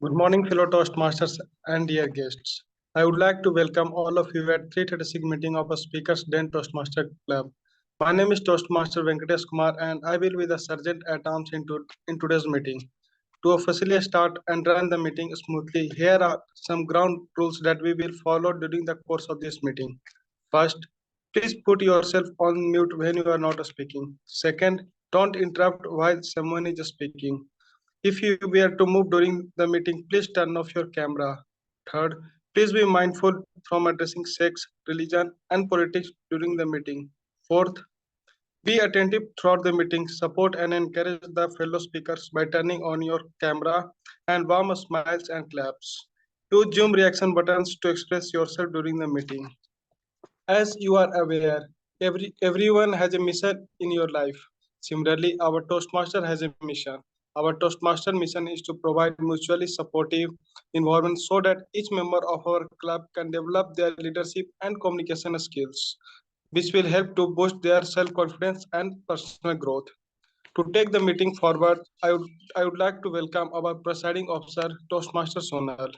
Good morning, fellow Toastmasters and dear guests. I would like to welcome all of you at 336 meeting of a Speakers Den Toastmaster Club. My name is Toastmaster Venkatesh Kumar and I will be the sergeant at arms in today's meeting. To officially start and run the meeting smoothly, here are some ground rules that we will follow during the course of this meeting. First, please put yourself on mute when you are not speaking. Second, don't interrupt while someone is speaking. If you were to move during the meeting, please turn off your camera. Third, please be mindful from addressing sex, religion, and politics during the meeting. Fourth, be attentive throughout the meeting. Support and encourage the fellow speakers by turning on your camera and warm smiles and claps. Use Zoom reaction buttons to express yourself during the meeting. As you are aware, everyone has a mission in your life. Similarly, our Toastmaster has a mission. Our Toastmaster mission is to provide mutually supportive environment so that each member of our club can develop their leadership and communication skills, which will help to boost their self-confidence and personal growth. To take the meeting forward, I would like to welcome our presiding officer, Toastmaster Sonal.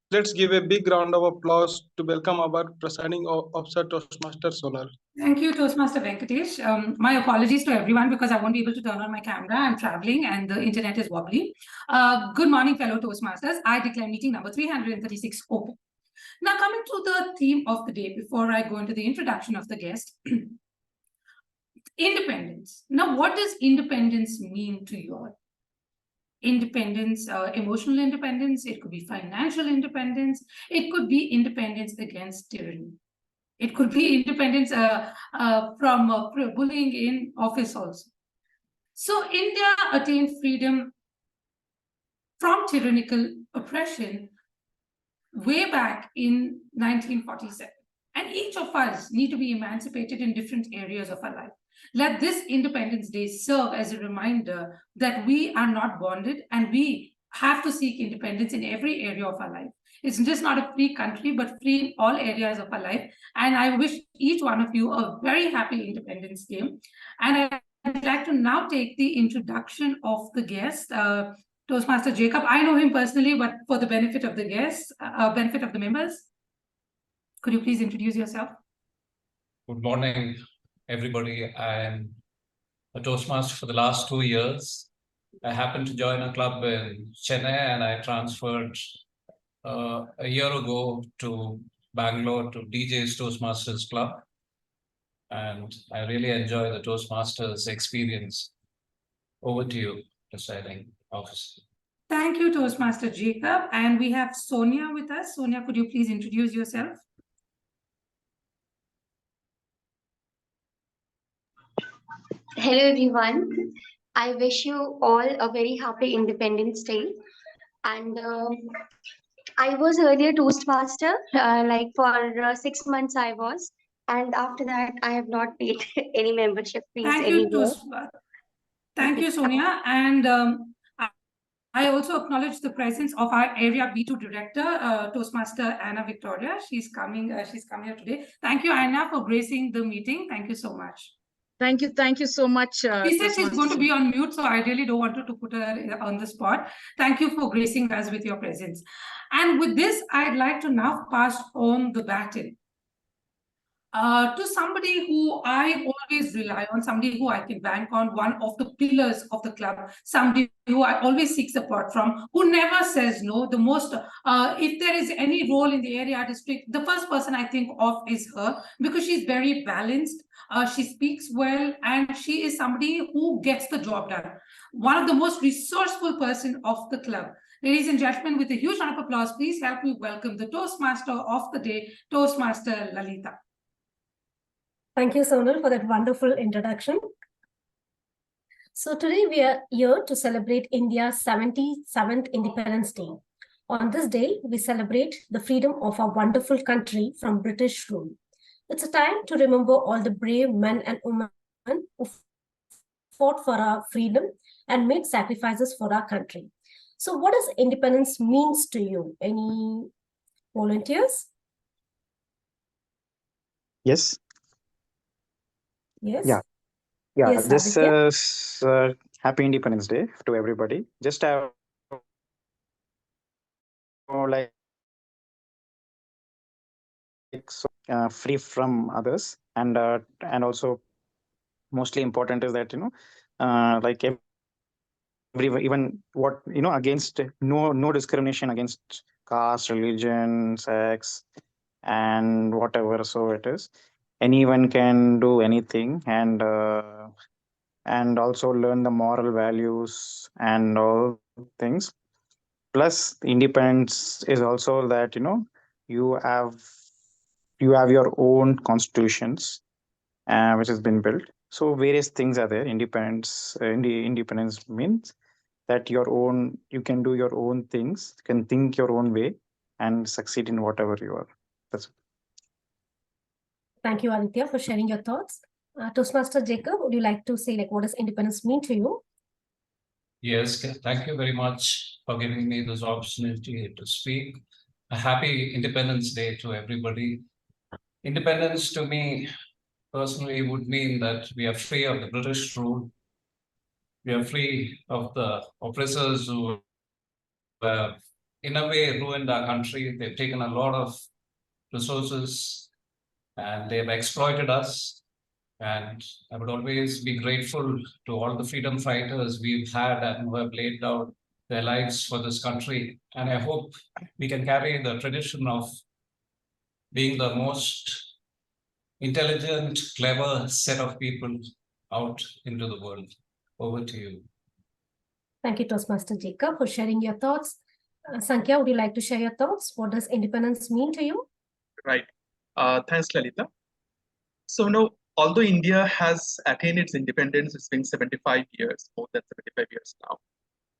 Let's give a big round of applause to welcome our presiding officer, Toastmaster Sonal. Thank you, Toastmaster Venkatesh. My apologies to everyone because I won't be able to turn on my camera. I'm traveling and the internet is wobbly. Good morning, fellow Toastmasters. I declare meeting number 336 open. Now, coming to the theme of the day, before I go into the introduction of the guest, independence. Now, what does independence mean to you all? Independence, emotional independence, it could be financial independence, it could be independence against tyranny. It could be independence from bullying in office also. So India attained freedom from tyrannical oppression way back in 1947. And each of us need to be emancipated in different areas of our life. Let this Independence Day serve as a reminder that we are not bonded and we have to seek independence in every area of our life. It's just not a free country, but free in all areas of our life. And I wish each one of you a very happy Independence Day. And I'd like to now take the introduction of the guest, Toastmaster Jacob. I know him personally, but for the benefit of the guests, benefit of the members, could you please introduce yourself? Good morning, everybody. I'm a Toastmaster for the last 2 years. I happened to join a club in Chennai and I transferred a year ago to Bangalore to DJ's Toastmasters Club. And I really enjoy the Toastmasters experience. Over to you, presiding officer. Thank you, Toastmaster Jacob. And we have Sonia with us. Sonia, could you please introduce yourself? Hello everyone. I wish you all a very happy Independence Day. And I was earlier Toastmaster, like for 6 months I was. And after that, I have not paid any membership fees anymore. Thank you, Sonia. And I also acknowledge the presence of our Area B2 Director, Toastmaster Anna Victoria. She's coming here today. Thank you, Anna, for gracing the meeting. Thank you so much. Thank you so much. She said she's going to be on mute, so I really don't want to put her on the spot. Thank you for gracing us with your presence. And with this, I'd like to now pass on the baton to somebody who I always rely on, somebody who I can bank on, one of the pillars of the club, somebody who I always seek support from, who never says no. The most, if there is any role in the area district, the first person I think of is her, because she's very balanced. She speaks well, and she is somebody who gets the job done. One of the most resourceful person of the club. Ladies and gentlemen, with a huge round of applause, please help me welcome the Toastmaster of the day, Toastmaster Lalitha. Thank you, Sonal, for that wonderful introduction. So today we are here to celebrate India's 77th Independence Day. On this day, we celebrate the freedom of our wonderful country from British rule. It's a time to remember all the brave men and women who fought for our freedom and made sacrifices for our country. So what does independence means to you? Any volunteers? Yes. Yes. Yeah. Yes, This Aditya. is Happy Independence Day to everybody. Just have so free from others, and also mostly important is that like even what against no discrimination against caste, religion, sex, and whatever. So it is anyone can do anything, and also learn the moral values and all things. Plus independence is also that you have your own constitutions, which has been built. So various things are there. Independence means that you can do your own things, can think your own way, and succeed in whatever you are. That's Thank you, Aditya, for sharing your thoughts. Toastmaster Jacob, would you like to say what does independence mean to you? Yes, thank you very much for giving me this opportunity to speak. A happy Independence Day to everybody. Independence to me personally would mean that we are free of the British rule. We are free of the oppressors who have, in a way, ruined our country. They've taken a lot of resources and they've exploited us. And I would always be grateful to all the freedom fighters we've had and who have laid down their lives for this country. And I hope we can carry the tradition of being the most intelligent, clever set of people out into the world. Over to you. Thank you, Toastmaster Jacob, for sharing your thoughts. Sankhya, would you like to share your thoughts? What does independence mean to you? Right. Thanks, Lalitha. So now, although India has attained its independence, it's been 75 years, more than 75 years now.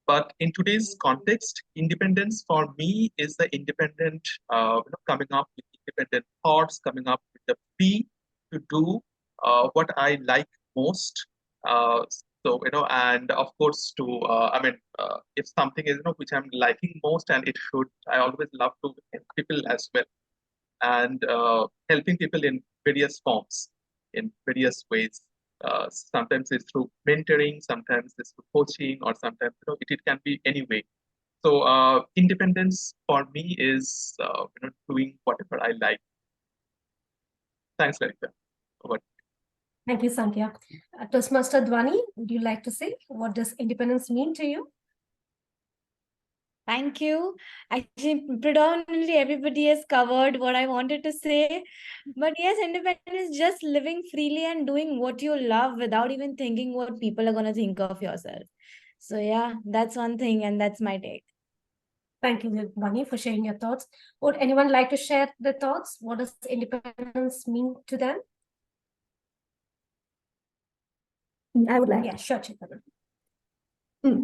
But in today's context, independence for me is the independent, coming up with independent thoughts, coming up with the free to do what I like most. So, and of course, if something is, which I'm liking most, and it should, I always love to help people as well, and helping people in various forms, in various ways. Sometimes it's through mentoring, sometimes it's through coaching, or sometimes it can be any way. So independence for me is doing whatever I like. Thanks, Lalitha. Over. Thank you, Sankhya. Toastmaster Dwani, would you like to say what does independence mean to you? Thank you. I think predominantly everybody has covered what I wanted to say. But yes, independence is just living freely and doing what you love without even thinking what people are going to think of yourself. So yeah, that's one thing, and that's my take. Thank you, Dwani, for sharing your thoughts. Would anyone like to share their thoughts? What does independence mean to them? I would like. Yeah, sure, Chaitanya.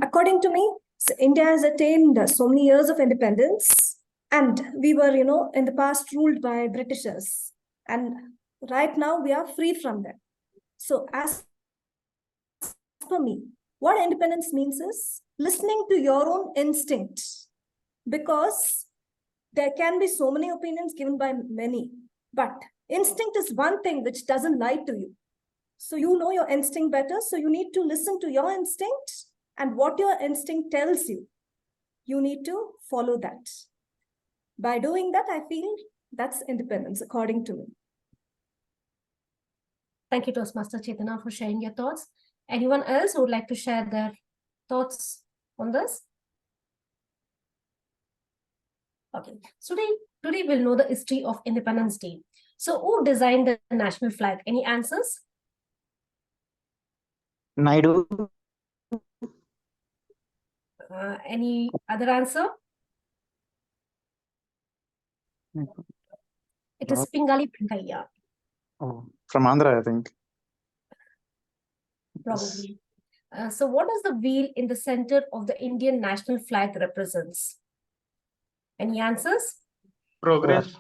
According to me, so India has attained so many years of independence, and we were, in the past ruled by Britishers, and right now we are free from them. So as for me, what independence means is listening to your own instinct, because there can be so many opinions given by many, but instinct is one thing which doesn't lie to you. So you know your instinct better, so you need to listen to your instinct, and what your instinct tells you, you need to follow that. By doing that, I feel that's independence, according to me. Thank you, Toastmaster Chaitanya, for sharing your thoughts. Anyone else who would like to share their thoughts on this? Okay, so today we'll know the history of Independence Day. So who designed the national flag? Any answers? Naidu. Any other answer? It is Pingali Venkaiah. Oh, from Andhra, I think. Probably. So what does the wheel in the center of the Indian national flag represents? Any answers? Progress.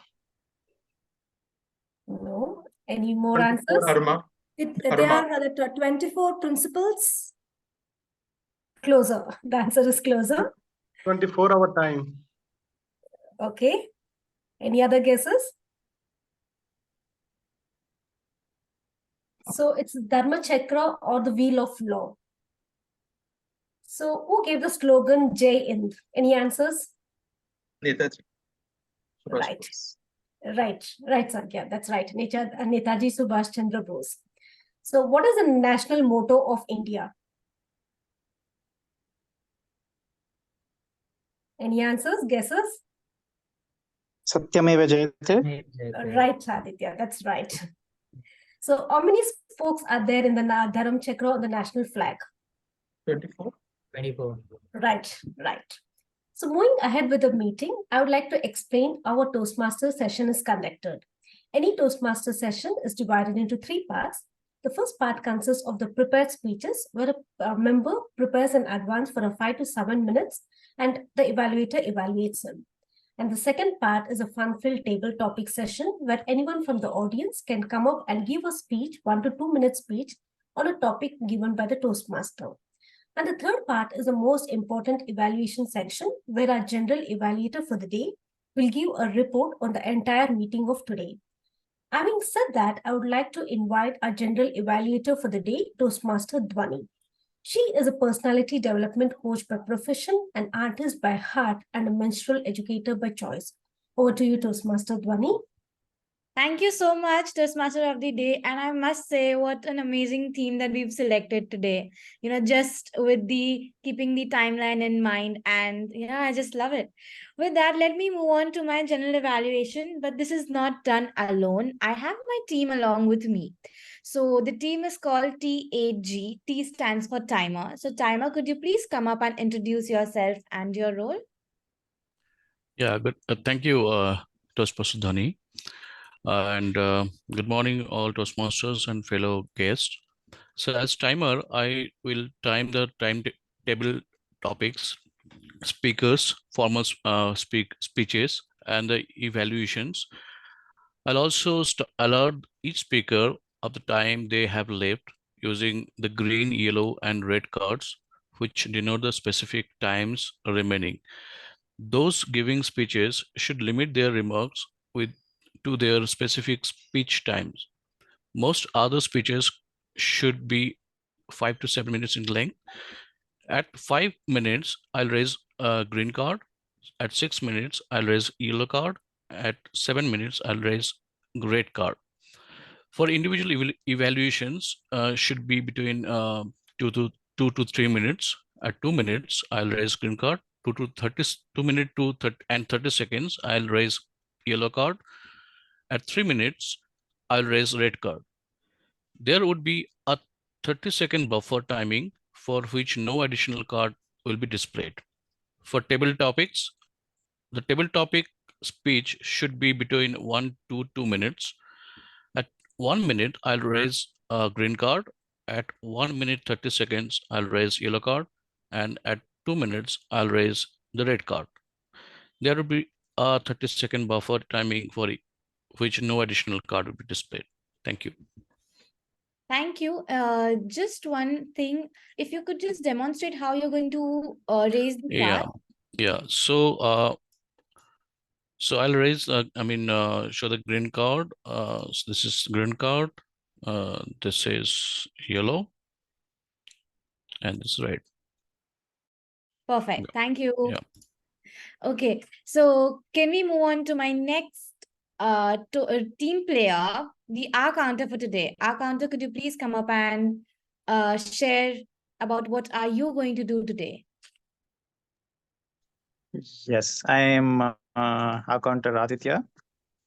No. Any more 24 answers? Dharma. They are the 24 principles. Closer. The answer is closer. 24-hour time. Okay. Any other guesses? So it's Dharma Chakra or the Wheel of Law. So who gave the slogan Jai Hind? Any answers? Netaji. Subhash Right. Bose. Right, Sankhya. That's right. Netaji Subhash Chandra Bose. So, what is the national motto of India? Any answers, guesses? Satyameva Jayate. Right, Aditya. That's right. So, how many spokes are there in the Dharam Chakra on the national flag? 24. 24. Right. So, moving ahead with the meeting, I would like to explain how a Toastmaster session is conducted. Any Toastmaster session is divided into 3 parts. The first part consists of the prepared speeches, where a member prepares in advance for a 5 to 7 minutes, and the evaluator evaluates him. And the second part is a fun-filled table topic session, where anyone from the audience can come up and give a speech, 1 to 2 minute speech, on a topic given by the Toastmaster. And the third part is the most important evaluation section, where our general evaluator for the day will give a report on the entire meeting of today. Having said that, I would like to invite our general evaluator for the day, Toastmaster Dhwani. She is a personality development coach by profession, an artist by heart, and a menstrual educator by choice. Over to you, Toastmaster Dhwani. Thank you so much, Toastmaster of the Day. And I must say, what an amazing theme that we've selected today. Just with the keeping the timeline in mind. And, I just love it. With that, let me move on to my general evaluation. But this is not done alone. I have my team along with me. So the team is called TAG. T stands for Timer. So, Timer, could you please come up and introduce yourself and your role? Yeah, good. Thank you, Toastmaster Dhani. And good morning, all Toastmasters and fellow guests. So as timer, I will time the timetable topics, speakers, formal speeches, and the evaluations. I'll also alert each speaker of the time they have left using the green, yellow, and red cards, which denote the specific times remaining. Those giving speeches should limit their remarks to their specific speech times. Most other speeches should be 5 to 7 minutes in length. At 5 minutes, I'll raise a green card. At 6 minutes, I'll raise yellow card. At 7 minutes, I'll raise red card. For individual evaluations, should be between 2 to 3 minutes. At 2 minutes, I'll raise green card. 2 minutes to 30 seconds, I'll raise yellow card. At 3 minutes, I'll raise red card. There would be a 30-second buffer timing for which no additional card will be displayed. For table topics, the table topic speech should be between 1 to 2 minutes. At 1 minute, I'll raise a green card. At 1 minute 30 seconds, I'll raise yellow card. And at 2 minutes, I'll raise the red card. There will be a 30-second buffer timing for which no additional card will be displayed. Thank you. Thank you. Just one thing, if you could just demonstrate how you're going to raise the card. Yeah. So I'll raise. Show the green card. So this is green card. This is yellow, and this is red. Perfect. Yeah. Thank you. Yeah. Okay. So can we move on to my next team player, the R counter for today? R counter, could you please come up and share about what are you going to do today? Yes, I am accounter Aditya,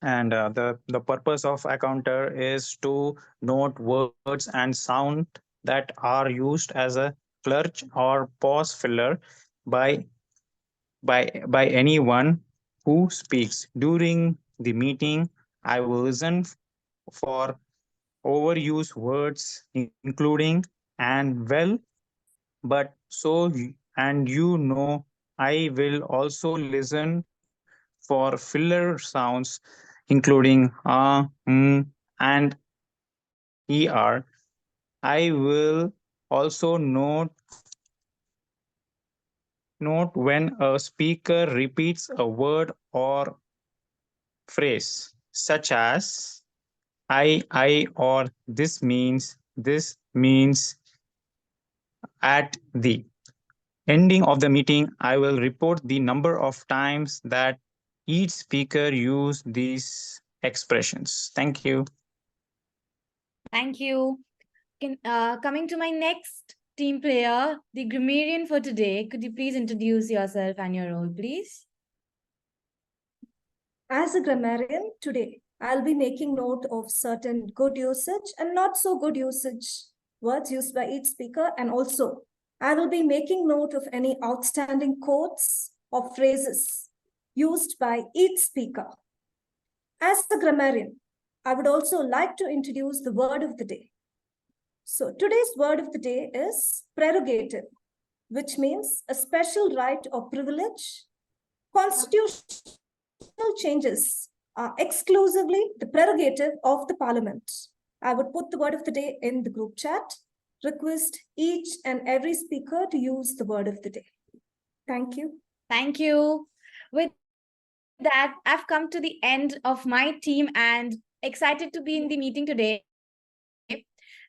and the purpose of accounter is to note words and sound that are used as a clutch or pause filler by anyone who speaks during the meeting. I will listen for overused words, including and well, but so and I will also listen for filler sounds, including and er. I will also note when a speaker repeats a word or phrase, such as I, or this means, at the ending of the meeting. I will report the number of times that each speaker use these expressions? Thank you. Thank you. Coming to my next team player, the grammarian for today. Could you please introduce yourself and your role, please? As a grammarian today, I'll be making note of certain good usage and not so good usage words used by each speaker. And also, I will be making note of any outstanding quotes or phrases used by each speaker. As a grammarian, I would also like to introduce the word of the day. So today's word of the day is prerogative, which means a special right or privilege. Constitutional changes are exclusively the prerogative of the parliament. I would put the word of the day in the group chat. Request each and every speaker to use the word of the day. Thank you. Thank you. With that, I've come to the end of my team and excited to be in the meeting today.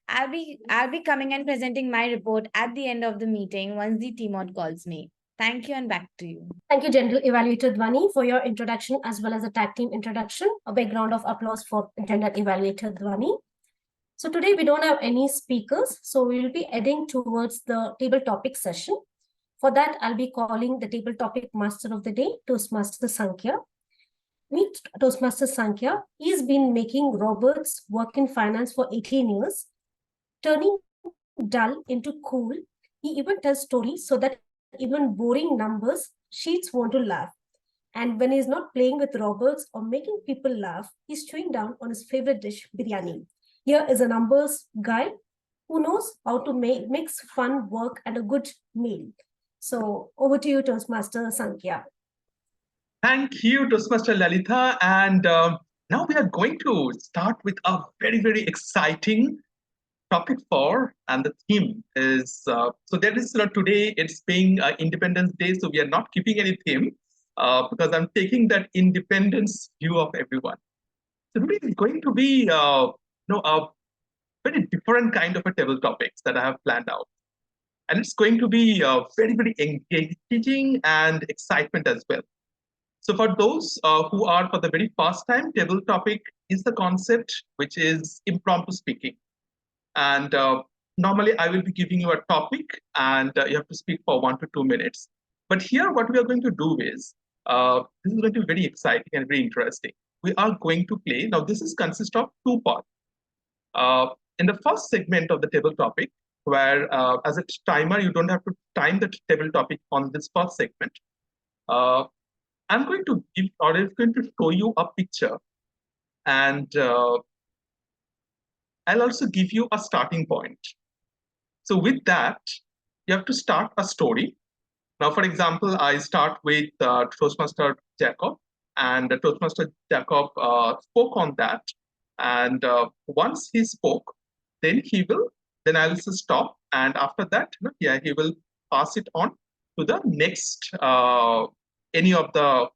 I'll be coming and presenting my report at the end of the meeting once the TMOD calls me. Thank you, and back to you. Thank you, General Evaluator Dhwani, for your introduction as well as the tag team introduction. A big round of applause for General Evaluator Dhwani. So today we don't have any speakers, so we will be heading towards the table topic session. For that, I'll be calling the table topic master of the day, Toastmaster Sankhya. Meet Toastmaster Sankhya. He's been making Roberts work in finance for 18 years, turning dull into cool. He even tells stories so that even boring numbers sheets want to laugh. And when he's not playing with Roberts or making people laugh, he's chewing down on his favorite dish, biryani. Here is a numbers guy who knows how to mix fun work and a good meal. So over to you, Toastmaster Sankhya. Thank you, Toastmaster Lalitha. And now we are going to start with a very, very exciting topic 4, and the theme is so that is today it's being Independence Day, so we are not keeping any theme because I'm taking that independence view of everyone. So today is going to be a very different kind of a table topics that I have planned out, and it's going to be very, very engaging and excitement as well. So for those who are for the very first time, table topic is the concept which is impromptu speaking. And normally I will be giving you a topic and you have to speak for 1 to 2 minutes. But here what we are going to do is, this is going to be very exciting and very interesting. We are going to play, now this is consist of 2 parts. In the first segment of the table topic, where as a timer, you don't have to time the table topic on this first segment. I'm going to give, or I'm going to show you a picture, and I'll also give you a starting point. So with that, you have to start a story. Now, for example, I start with Toastmaster Jacob, and Toastmaster Jacob spoke on that. And once he spoke, then I'll stop. And after that, he will pass it on to the next, any of the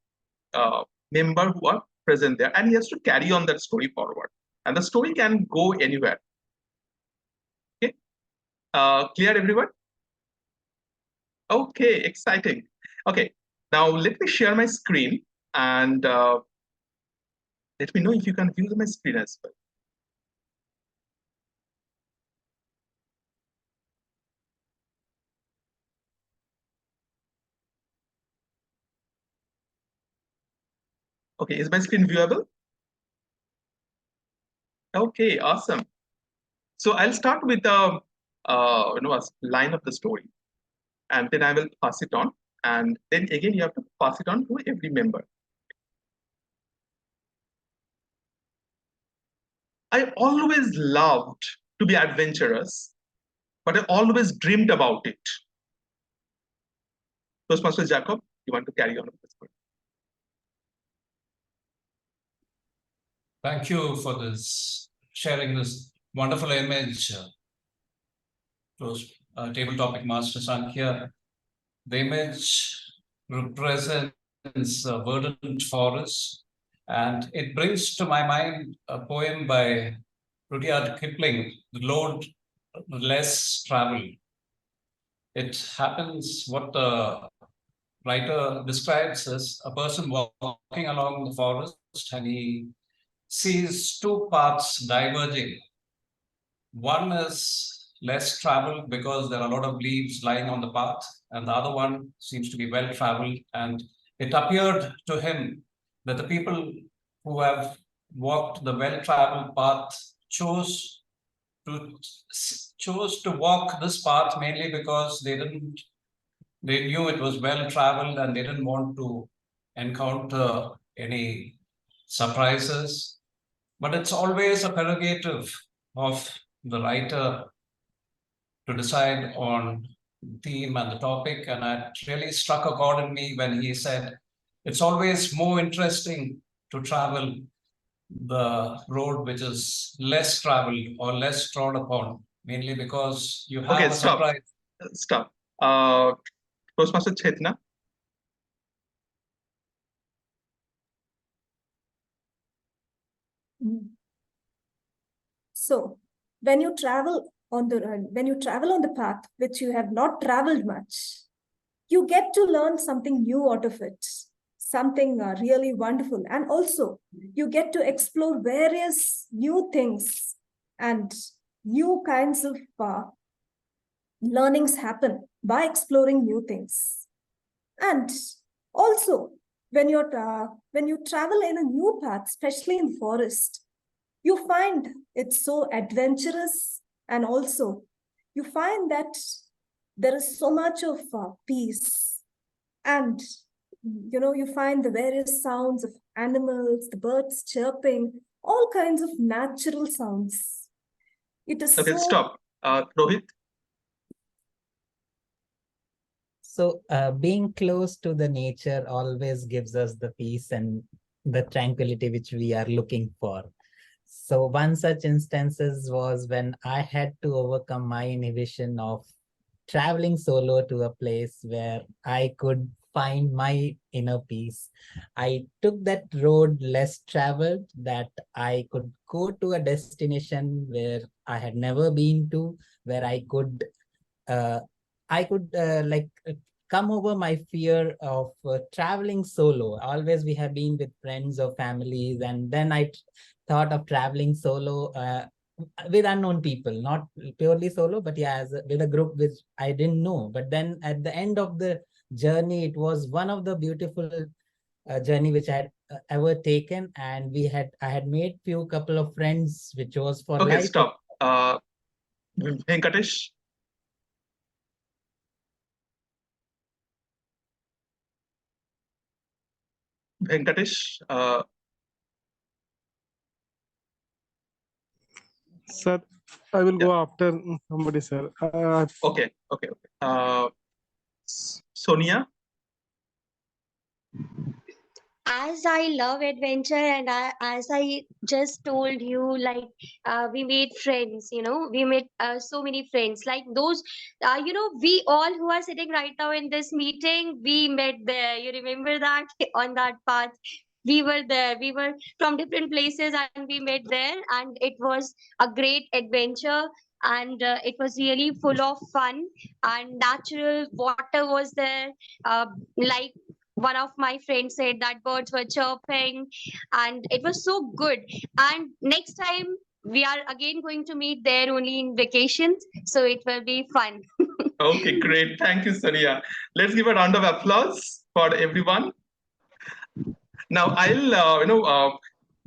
member who are present there. And he has to carry on that story forward. And the story can go anywhere. Okay, clear everyone? Okay, exciting. Okay, now let me share my screen and let me know if you can view my screen as well. Okay, is my screen viewable? Okay, awesome. So I'll start with a line of the story, and then I will pass it on, and then again you have to pass it on to every member. I always loved to be adventurous, but I always dreamed about it. Toastmaster Jacob, you want to carry on with this one? Thank you for this, sharing this wonderful image. Table topic master Sankhya. The image represents a verdant forest, and it brings to my mind a poem by Rudyard Kipling, The Road Less Traveled. It happens what the writer describes as a person walking along the forest and he sees two paths diverging. One is less traveled because there are a lot of leaves lying on the path, and the other one seems to be well traveled. And it appeared to him that the people who have walked the well traveled path chose to walk this path mainly because they knew it was well traveled and they didn't want to encounter any surprises. But it's always a prerogative of the writer to decide on theme and the topic. And it really struck a chord in me when he said, it's always more interesting to travel the road which is less traveled or less trod upon, mainly because you have Okay, a stop. surprise. Stop. Toastmaster Chetna. So when you travel on the path which you have not traveled much, you get to learn something new out of it, something really wonderful. And also you get to explore various new things and new kinds of learnings happen by exploring new things. And also when you travel in a new path, especially in forest, you find it's so adventurous, and also you find that there is so much of peace, and you find the various sounds of animals, the birds chirping, all kinds of natural sounds. It is Okay, so stop. Rohit. So being close to the nature always gives us the peace and the tranquility which we are looking for. So one such instances was when I had to overcome my inhibition of traveling solo to a place where I could find my inner peace. I took that road less traveled, that I could go to a destination where I had never been to, where I could come over my fear of traveling solo. Always we have been with friends or families, and then I thought of traveling solo with unknown people, not purely solo, but yeah, with a group which I didn't know. But then at the end of the journey, it was one of the beautiful journey which I had ever taken, and I had made couple of friends, which was for Okay, life. stop. Venkatesh. Venkatesh. Sir, I will go after somebody, sir. Okay. Sonia. As I love adventure, and as I just told you, like we made friends, we made so many friends, like those, we all who are sitting right now in this meeting, we met there. You remember that on that path? We were there. We were from different places, and we met there, and it was a great adventure. And it was really full of fun, and natural water was there. Like one of my friends said that birds were chirping, and it was so good. And next time we are again going to meet there only in vacations, so it will be fun. Okay, great. Thank you, Sonia. Let's give a round of applause for everyone. Now I'll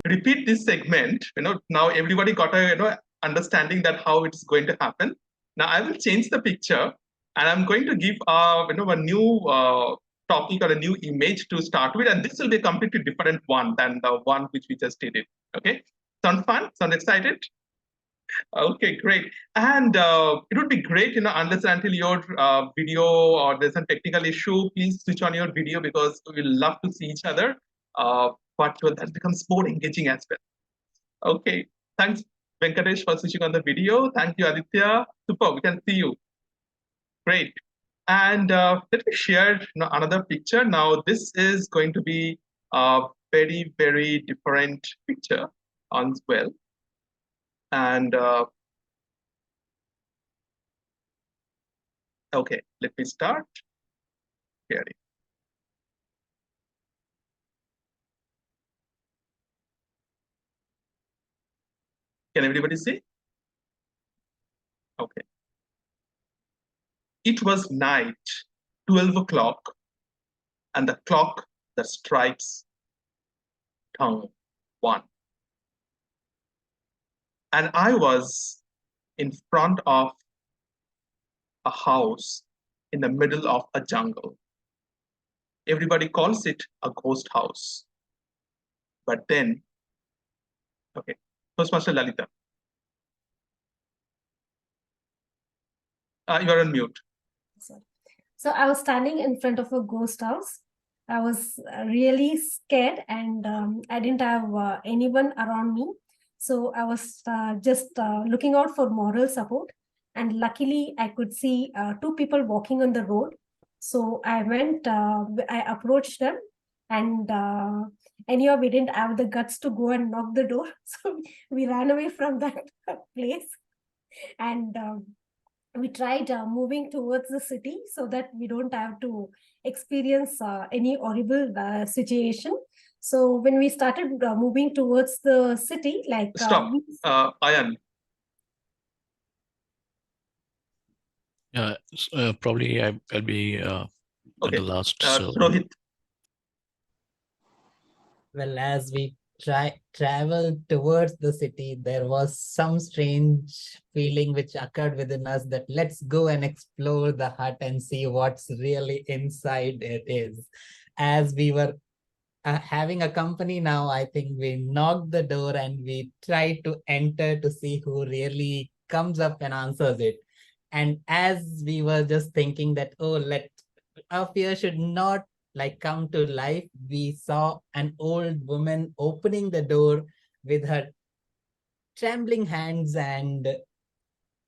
repeat this segment. Now everybody got a understanding that how it's going to happen. Now I will change the picture, and I'm going to give a new topic or a new image to start with, and this will be a completely different one than the one which we just did it. Okay, sound fun? Sound excited? Okay, great. And it would be great, unless until your video or there's a technical issue, please switch on your video, because we love to see each other. But that becomes more engaging as well. Okay, thanks Venkatesh for switching on the video. Thank you, Aditya. Super, we can see you. Great. And let me share another picture. Now, this is going to be a very, very different picture as well. And okay, let me start sharing. Can everybody see? Okay. It was night, 12 o'clock, and the clock that strikes tongue 1. And I was in front of a house in the middle of a jungle. Everybody calls it a ghost house. But then, okay, Toastmaster Lalitha. You are on mute. So I was standing in front of a ghost house. I was really scared, and I didn't have anyone around me. So I was just looking out for moral support. And luckily, I could see 2 people walking on the road. So I went, I approached them, and anyhow, we didn't have the guts to go and knock the door. So we ran away from that place. And we tried moving towards the city so that we don't have to experience any horrible situation. So when we started moving towards the city, like Stop, Ayan. Yeah, probably I'll be at Okay. the last. So Rohit. Well, as we traveled towards the city, there was some strange feeling which occurred within us that let's go and explore the hut and see what's really inside it is. As we were having a company now, I think we knocked the door and we tried to enter to see who really comes up and answers it. And as we were just thinking that, oh, our fear should not like come to life, we saw an old woman opening the door with her trembling hands, and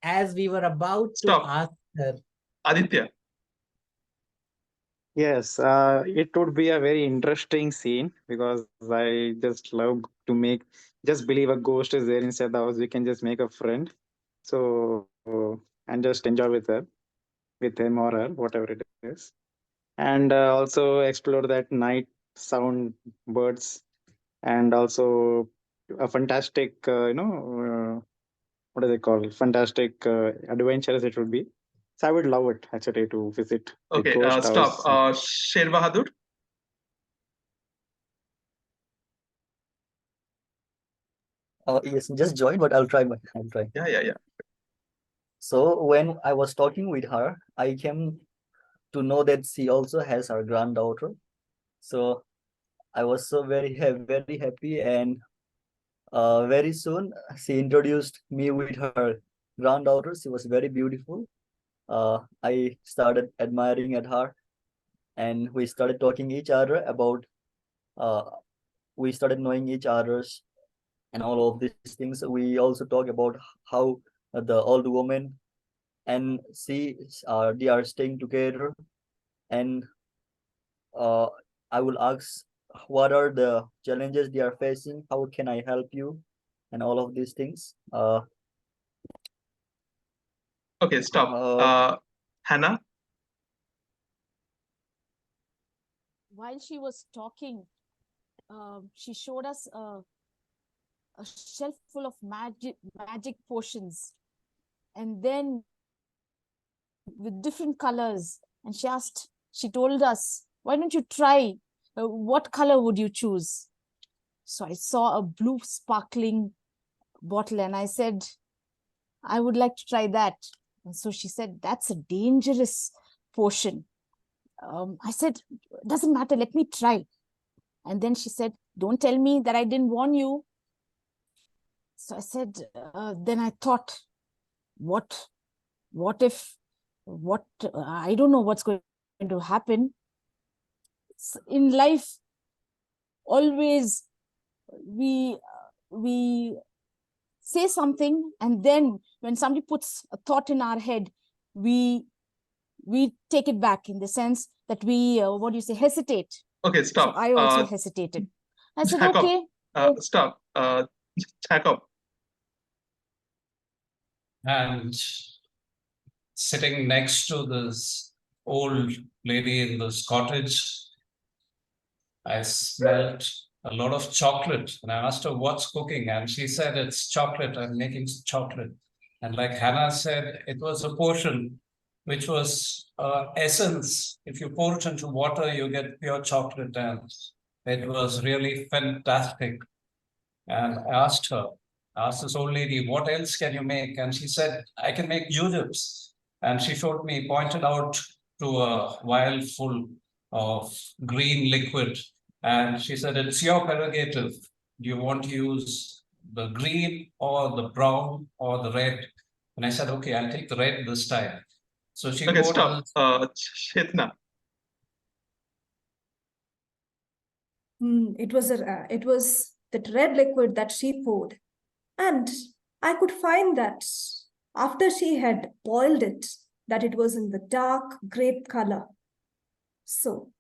as we were about to ask her, Aditya. Yes, it would be a very interesting scene because I just love to just believe a ghost is there inside the house. We can just make a friend. So, and just enjoy with him or her, whatever it is. And also explore that night sound birds, and also a fantastic, what do they call? Fantastic adventures it would be. So I would love it actually to visit a Okay, ghost stop. house. Sher Bahadur. Yes, just join, but I'll try. I'll try. Yeah. So when I was talking with her, I came to know that she also has her granddaughter. So I was so very happy, and very soon she introduced me with her granddaughter. She was very beautiful. I started admiring at her, and we started talking each other about. We started knowing each other's and all of these things. We also talk about how the old woman and she they are staying together, and I will ask what are the challenges they are facing, how can I help you, and all of these things. Okay, stop. Hannah. While she was talking, she showed us a shelf full of magic potions, and then with different colors. And she told us, why don't you try? What color would you choose? So I saw a blue sparkling bottle, and I said, I would like to try that. And so she said, that's a dangerous potion. I said, doesn't matter, let me try. And then she said, don't tell me that I didn't warn you. So I said, then I thought, what if, I don't know what's going to happen. In life, always we say something, and then when somebody puts a thought in our head, we take it back, in the sense that we hesitate. Okay, stop. So I also hesitated. I said, Jacob, okay. Stop. Jacob. And sitting next to this old lady in this cottage, I smelled a lot of chocolate. And I asked her, what's cooking? And she said, it's chocolate. I'm making chocolate. And like Hannah said, it was a potion which was essence. If you pour it into water, you get pure chocolate. And it was really fantastic. And I asked this old lady, what else can you make? And she said, I can make jujubes. And she showed me, pointed out to a vial full of green liquid. And she said, it's your prerogative. Do you want to use the green or the brown or the red? And I said, okay, I'll take the red this time. So she Okay, poured stop. Chetna. It was that red liquid that she poured. And I could find that after she had boiled it, that it was in the dark grape color. So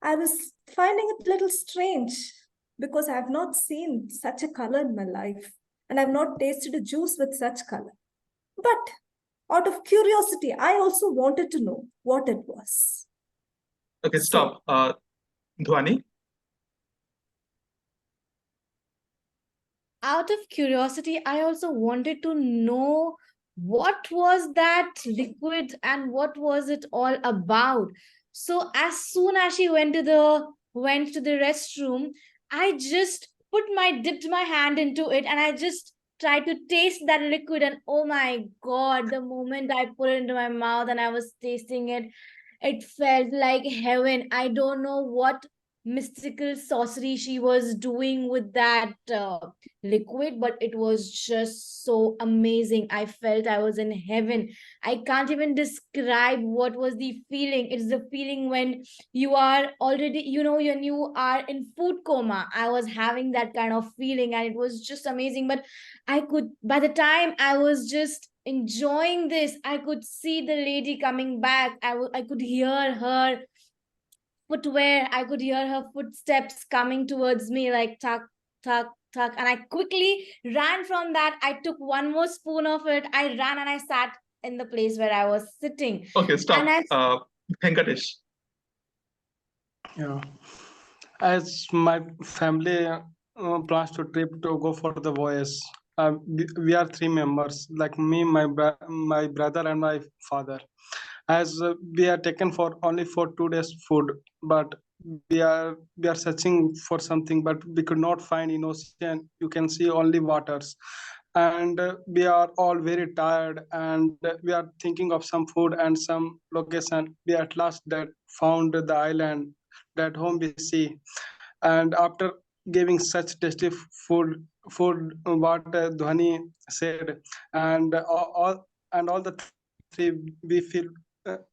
I was finding it a little strange because I have not seen such a color in my life and I've not tasted a juice with such color. But out of curiosity, I also wanted to know what it was. Okay, stop. Dhwani. Out of curiosity, I also wanted to know what was that liquid and what was it all about. So as soon as she went to the restroom, I just dipped my hand into it and I just tried to taste that liquid, and oh my god, the moment I put it into my mouth and I was tasting it, it felt like heaven. I don't know what mystical sorcery she was doing with that liquid, but it was just so amazing. I felt I was in heaven. I can't even describe what was the feeling. It's the feeling when you are already, when you are in food coma. I was having that kind of feeling and it was just amazing. But by the time I was just enjoying this, I could see the lady coming back. I could hear her footwear. I could hear her footsteps coming towards me, like tuck, tuck, tuck. And I quickly ran from that. I took one more spoon of it. I ran and I sat in the place where I was sitting. Okay, stop. And Venkatesh. Yeah. As my family plans to trip to go for the voyage, we are three members, like me, my brother, and my father. As we are taken for only for 2 days food, but we are searching for something, but we could not find in ocean. You can see only waters, and we are all very tired, and we are thinking of some food and some location. We at last that found the island that whom we see, and after giving such tasty food what Dhwani said, and all the three we feel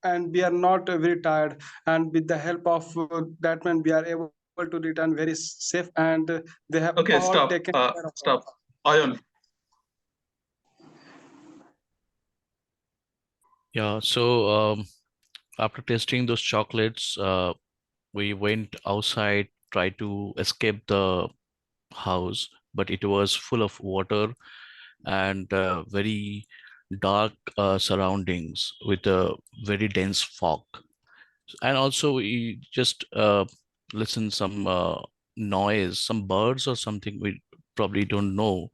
and we are not very tired, and with the help of that man we are able to return very safe, and they have Okay, all stop. taken care of Stop. Ayon. Yeah, so after tasting those chocolates, we went outside, tried to escape the house, but it was full of water and very dark surroundings with a very dense fog. And also we just listen some noise, some birds or something we probably don't know,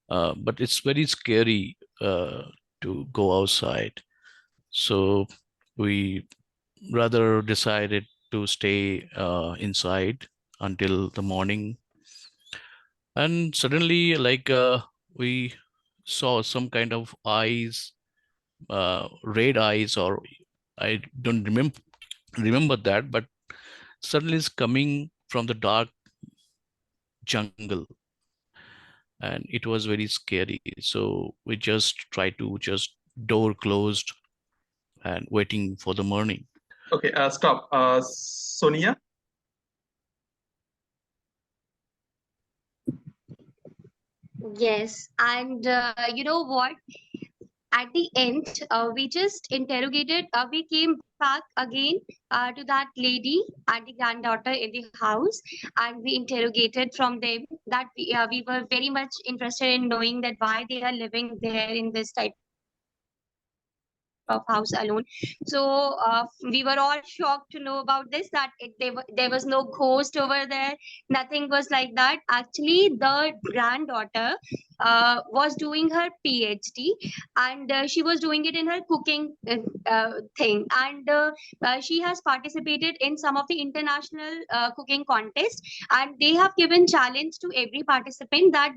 but it's very scary to go outside. So we rather decided to stay inside until the morning. And suddenly, like we saw some kind of eyes, red eyes, or I don't remember that, but suddenly it's coming from the dark jungle, and it was very scary. So we just tried to just door closed and waiting for the morning. Okay, stop. Sonia. Yes, and you know what? At the end, we just interrogated, we came back again to that lady and the granddaughter in the house, and we interrogated from them that we were very much interested in knowing that why they are living there in this type of house alone. So we were all shocked to know about this, that there was no ghost over there. Nothing was like that. Actually, the granddaughter was doing her PhD, and she was doing it in her cooking thing, and she has participated in some of the international cooking contests, and they have given challenge to every participant that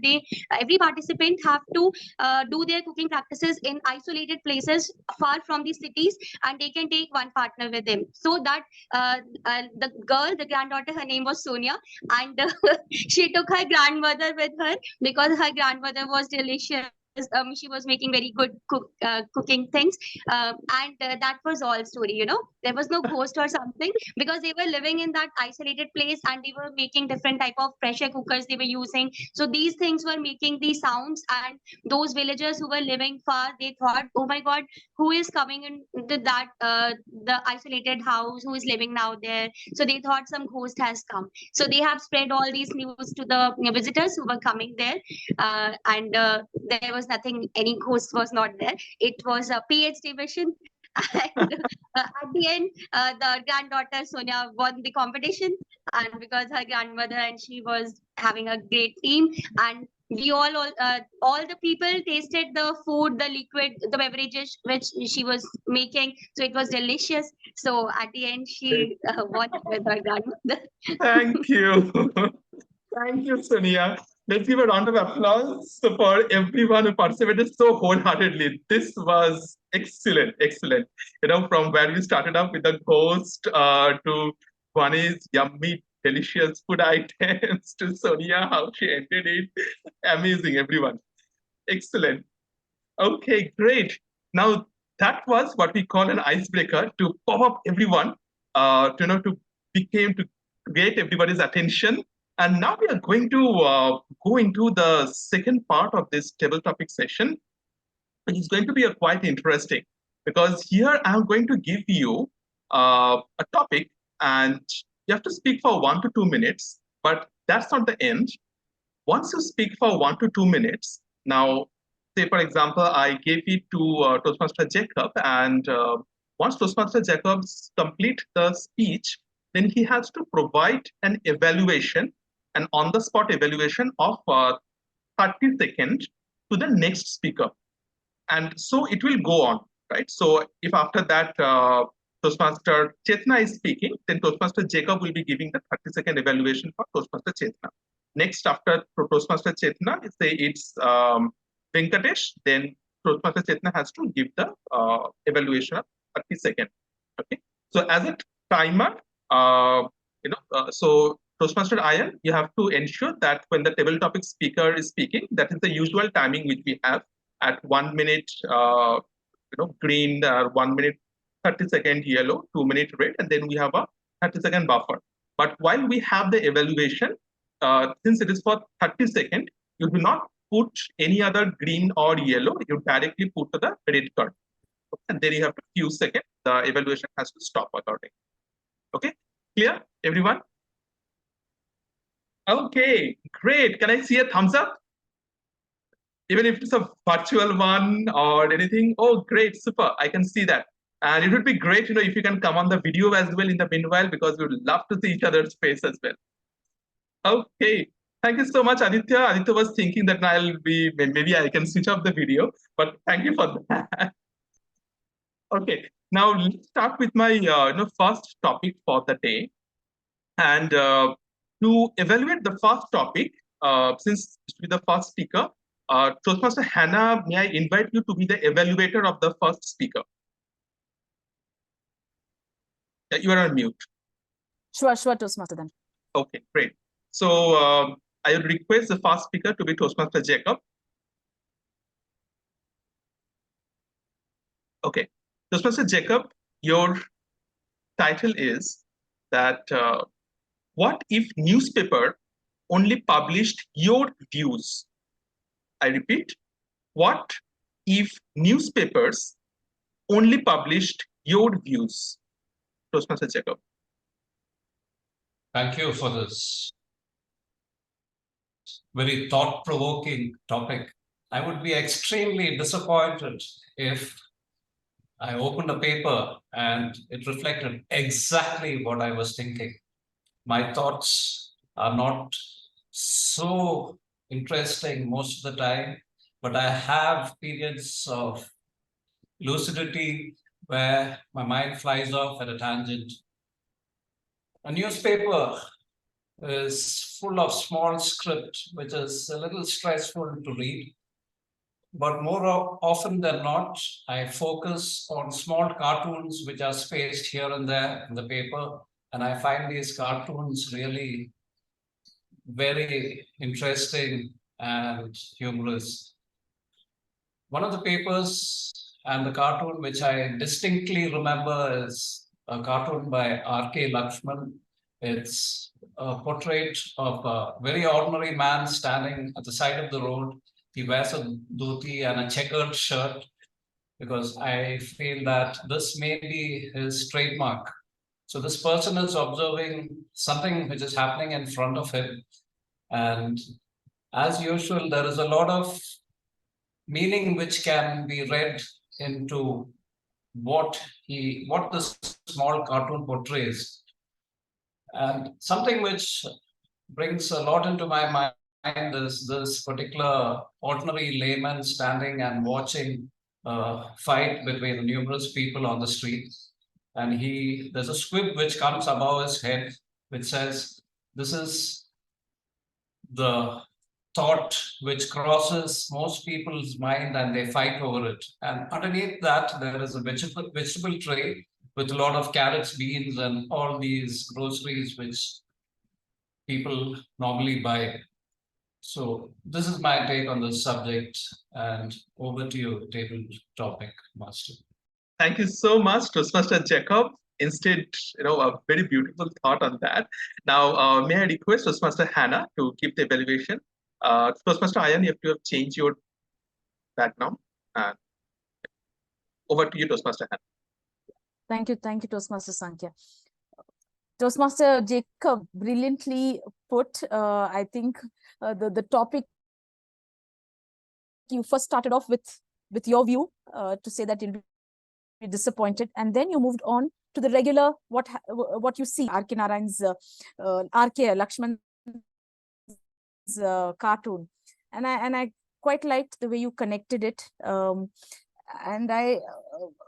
every participant have to do their cooking practices in isolated places far from the cities, and they can take one partner with them. So that the granddaughter, her name was Sonia, and she took her grandmother with her because her grandmother was delicious. She was making very good cooking things, and that was all story. There was no ghost or something, because they were living in that isolated place, and they were making different type of pressure cookers they were using. So these things were making these sounds, and those villagers who were living far, they thought, oh my god, who is coming into that the isolated house, who is living now there? So they thought some ghost has come. So they have spread all these news to the visitors who were coming there, and there was nothing, any ghost was not there. It was a PhD mission. And at the end, the granddaughter Sonia won the competition, and because her grandmother and she was having a great team, and we all the people tasted the food, the liquid, the beverages which she was making. So it was delicious. So at the end, she won with her grandmother. Thank you. Thank you, Sonia. Let's give a round of applause for everyone who participated so wholeheartedly. This was excellent, excellent. From where we started off with the ghost to Vani's yummy, delicious food items to Sonia, how she ended it. Amazing, everyone. Excellent. Okay, great. Now, that was what we call an icebreaker to pop up everyone, to get everybody's attention. And now we are going to go into the second part of this table topic session, which is going to be quite interesting, because here I'm going to give you a topic, and you have to speak for 1 to 2 minutes, but that's not the end. Once you speak for 1 to 2 minutes, now, say for example, I gave it to Toastmaster Jacob, and once Toastmaster Jacob complete the speech, then he has to provide an evaluation, an on-the-spot evaluation of 30 seconds to the next speaker. And so it will go on, right? So if after that Toastmaster Chetna is speaking, then Toastmaster Jacob will be giving the 30-second evaluation for Toastmaster Chetna. Next, after Toastmaster Chetna, say it's Venkatesh, then Toastmaster Chetna has to give the evaluation of 30 seconds. Okay. So as a timer, so Toastmaster Ayan, you have to ensure that when the table topic speaker is speaking, that is the usual timing which we have at 1 minute, green, 1 minute 30-second yellow, 2 minute red, and then we have a 30-second buffer. But while we have the evaluation, since it is for 30 seconds, you do not put any other green or yellow, you directly put to the red card. And then you have a few seconds, the evaluation has to stop accordingly. Okay, clear, everyone? Okay, great. Can I see a thumbs up? Even if it's a virtual one or anything. Oh, great, super. I can see that. And it would be great, if you can come on the video as well in the meanwhile, because we would love to see each other's face as well. Okay, thank you so much, Aditya. Aditya was thinking that maybe I can switch off the video, but thank you for that. Okay, now let's start with my first topic for the day. And to evaluate the first topic, since to be the first speaker, Toastmaster Hannah, may I invite you to be the evaluator of the first speaker? You are on mute. Sure, Toastmaster then. Okay, great. So I would request the first speaker to be Toastmaster Jacob. Okay, Toastmaster Jacob, your title is that what if newspaper only published your views? I repeat, what if newspapers only published your views? Toastmaster Jacob. Thank you for this very thought-provoking topic. I would be extremely disappointed if I opened a paper and it reflected exactly what I was thinking. My thoughts are not so interesting most of the time, but I have periods of lucidity where my mind flies off at a tangent. A newspaper is full of small script, which is a little stressful to read. But more often than not, I focus on small cartoons which are spaced here and there in the paper. And I find these cartoons really very interesting and humorous. One of the papers and the cartoon which I distinctly remember is a cartoon by R.K. Lakshman. It's a portrait of a very ordinary man standing at the side of the road. He wears a dhoti and a checkered shirt because I feel that this may be his trademark. So this person is observing something which is happening in front of him. And as usual, there is a lot of meaning which can be read into what this small cartoon portrays. And something which brings a lot into my mind is this particular ordinary layman standing and watching a fight between numerous people on the street. And there's a squib which comes above his head, which says, "This is the thought which crosses most people's mind and they fight over it." And underneath that, there is a vegetable tray with a lot of carrots, beans, and all these groceries which people normally buy. So this is my take on this subject, and over to you, table topic master. Thank you so much, Toastmaster Jacob. Instead, a very beautiful thought on that. Now, may I request Toastmaster Hannah to keep the evaluation? Toastmaster Ayan, you have to change your background. And over to you, Toastmaster Hannah. Thank you, Toastmaster Sankhya. Toastmaster Jacob brilliantly put. I think the topic you first started off with your view to say that you'll be disappointed, and then you moved on to the regular what you see R.K. Narayan's R.K. Lakshman's cartoon, and I quite liked the way you connected it. And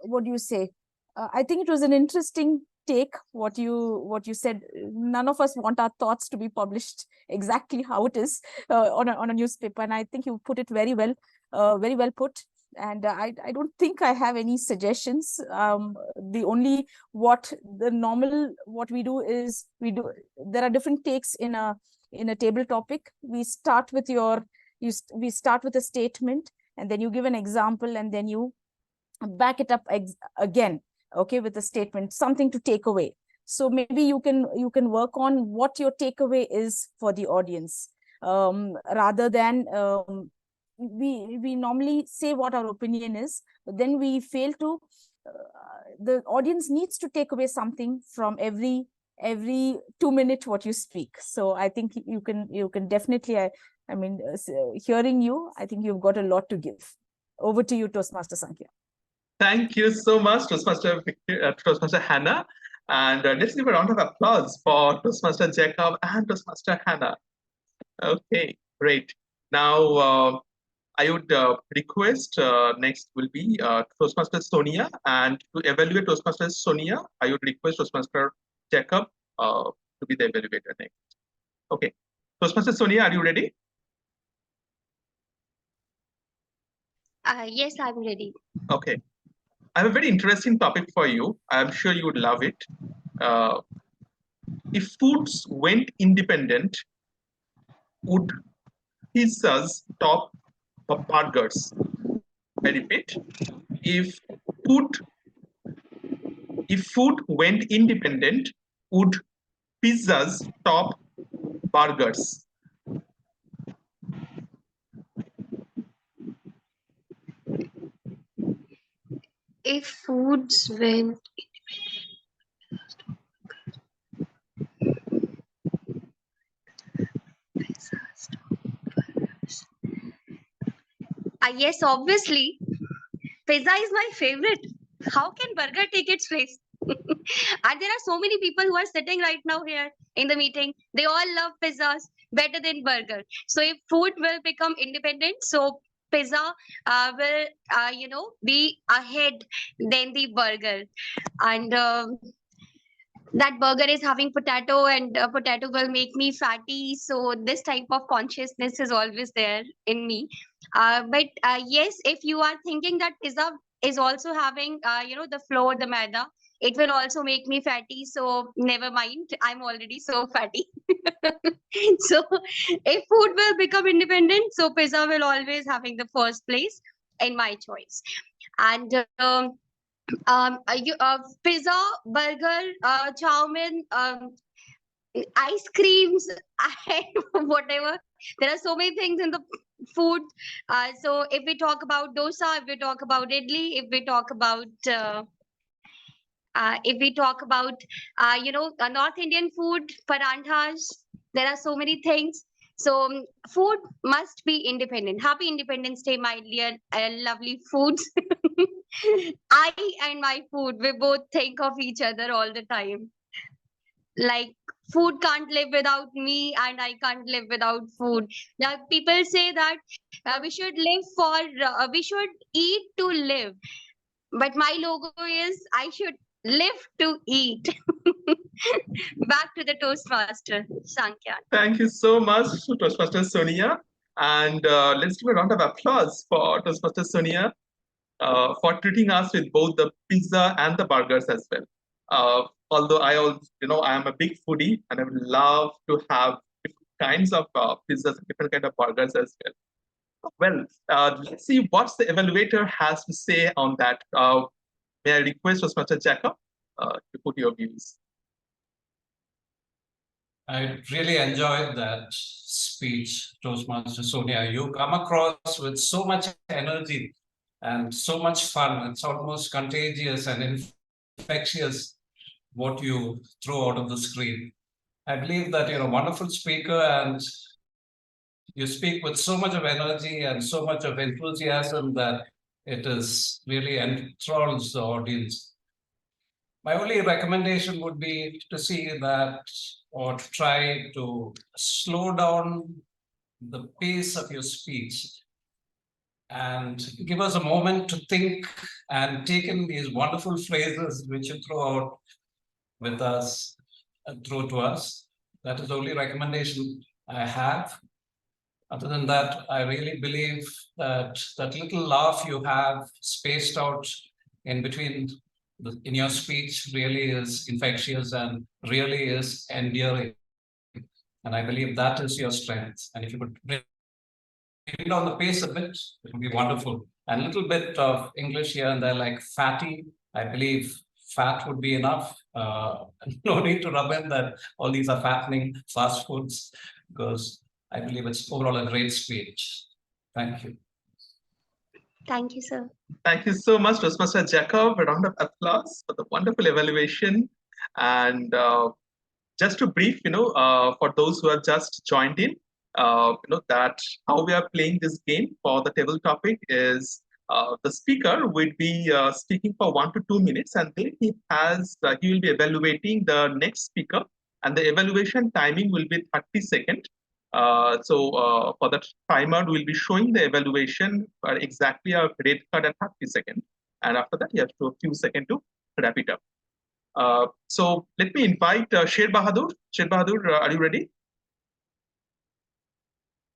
what do you say? I think it was an interesting take what you said. None of us want our thoughts to be published exactly how it is on a newspaper, and I think you put it very well put. And I don't think I have any suggestions. The only what we do is there are different takes in a table topic. We start with we start with a statement, and then you give an example, and then you back it up again, okay, with a statement, something to take away. So maybe you can work on what your takeaway is for the audience, rather than we normally say what our opinion is, but then we fail to the audience needs to take away something from every 2 minutes what you speak. So I think you can definitely, I mean, hearing you, I think you've got a lot to give. Over to you, Toastmaster Sankhya. Thank you so much, Toastmaster Hannah. And let's give a round of applause for Toastmaster Jacob and Toastmaster Hannah. Okay, great. Now, I would request next will be Toastmaster Sonia. And to evaluate Toastmaster Sonia, I would request Toastmaster Jacob to be the evaluator next. Okay, Toastmaster Sonia, are you ready? Yes, I'm ready. Okay. I have a very interesting topic for you. I'm sure you would love it. If foods went independent, would pizzas top burgers? I repeat, if food went independent, would pizzas top burgers? If foods went yes, obviously, pizza is my favorite. How can burger take its place? And there are so many people who are sitting right now here in the meeting. They all love pizzas better than burger. So if food will become independent, so pizza will be ahead than the burger. And that burger is having potato, and potato will make me fatty, so this type of consciousness is always there in me. But yes, if you are thinking that pizza is also having the flour, the maida, it will also make me fatty, so never mind, I'm already so fatty. So if food will become independent, so pizza will always having the first place in my choice. And pizza, burger, chow mein, ice creams, and whatever. There are so many things in the food. So if we talk about dosa, if we talk about idli, if we talk about North Indian food, paranthas, there are so many things. So food must be independent. Happy Independence Day, my dear lovely foods. I and my food, we both think of each other all the time. Like, food can't live without me, and I can't live without food. Now people say that we should eat to live, but my logo is I should live to eat. Back to the Toastmaster, Sankhya. Thank you so much, Toastmaster Sonia. And let's give a round of applause for Toastmaster Sonia for treating us with both the pizza and the burgers as well. Although I am a big foodie and I would love to have different kinds of pizzas and different kind of burgers as well. Well, let's see what the evaluator has to say on that. May I request Toastmaster Jacob to put your views? I really enjoyed that speech, Toastmaster Sonia. You come across with so much energy and so much fun. It's almost contagious and infectious what you throw out of the screen. I believe that you're a wonderful speaker and you speak with so much of energy and so much of enthusiasm that it is really enthralls the audience. My only recommendation would be to see that or to try to slow down the pace of your speech and give us a moment to think and take in these wonderful phrases which you throw out with us, throw to us. That is the only recommendation I have. Other than that, I really believe that that little laugh you have spaced out in between in your speech really is infectious and really is endearing. And I believe that is your strength. And if you could bring down the pace a bit, it would be wonderful. And a little bit of English here and there, like fatty. I believe fat would be enough. No need to rub in that all these are fattening fast foods, because I believe it's overall a great speech. Thank you. Thank you, sir. Thank you so much, Toastmaster Jacob. A round of applause for the wonderful evaluation. And just to brief, for those who have just joined in, that how we are playing this game for the table topic is the speaker will be speaking for 1 to 2 minutes, and then he will be evaluating the next speaker, and the evaluation timing will be 30 seconds. So for the timer, we'll be showing the evaluation for exactly a red card and 30 seconds. And after that, you have to a few seconds to wrap it up. So let me invite Sher Bahadur. Sher Bahadur, are you ready?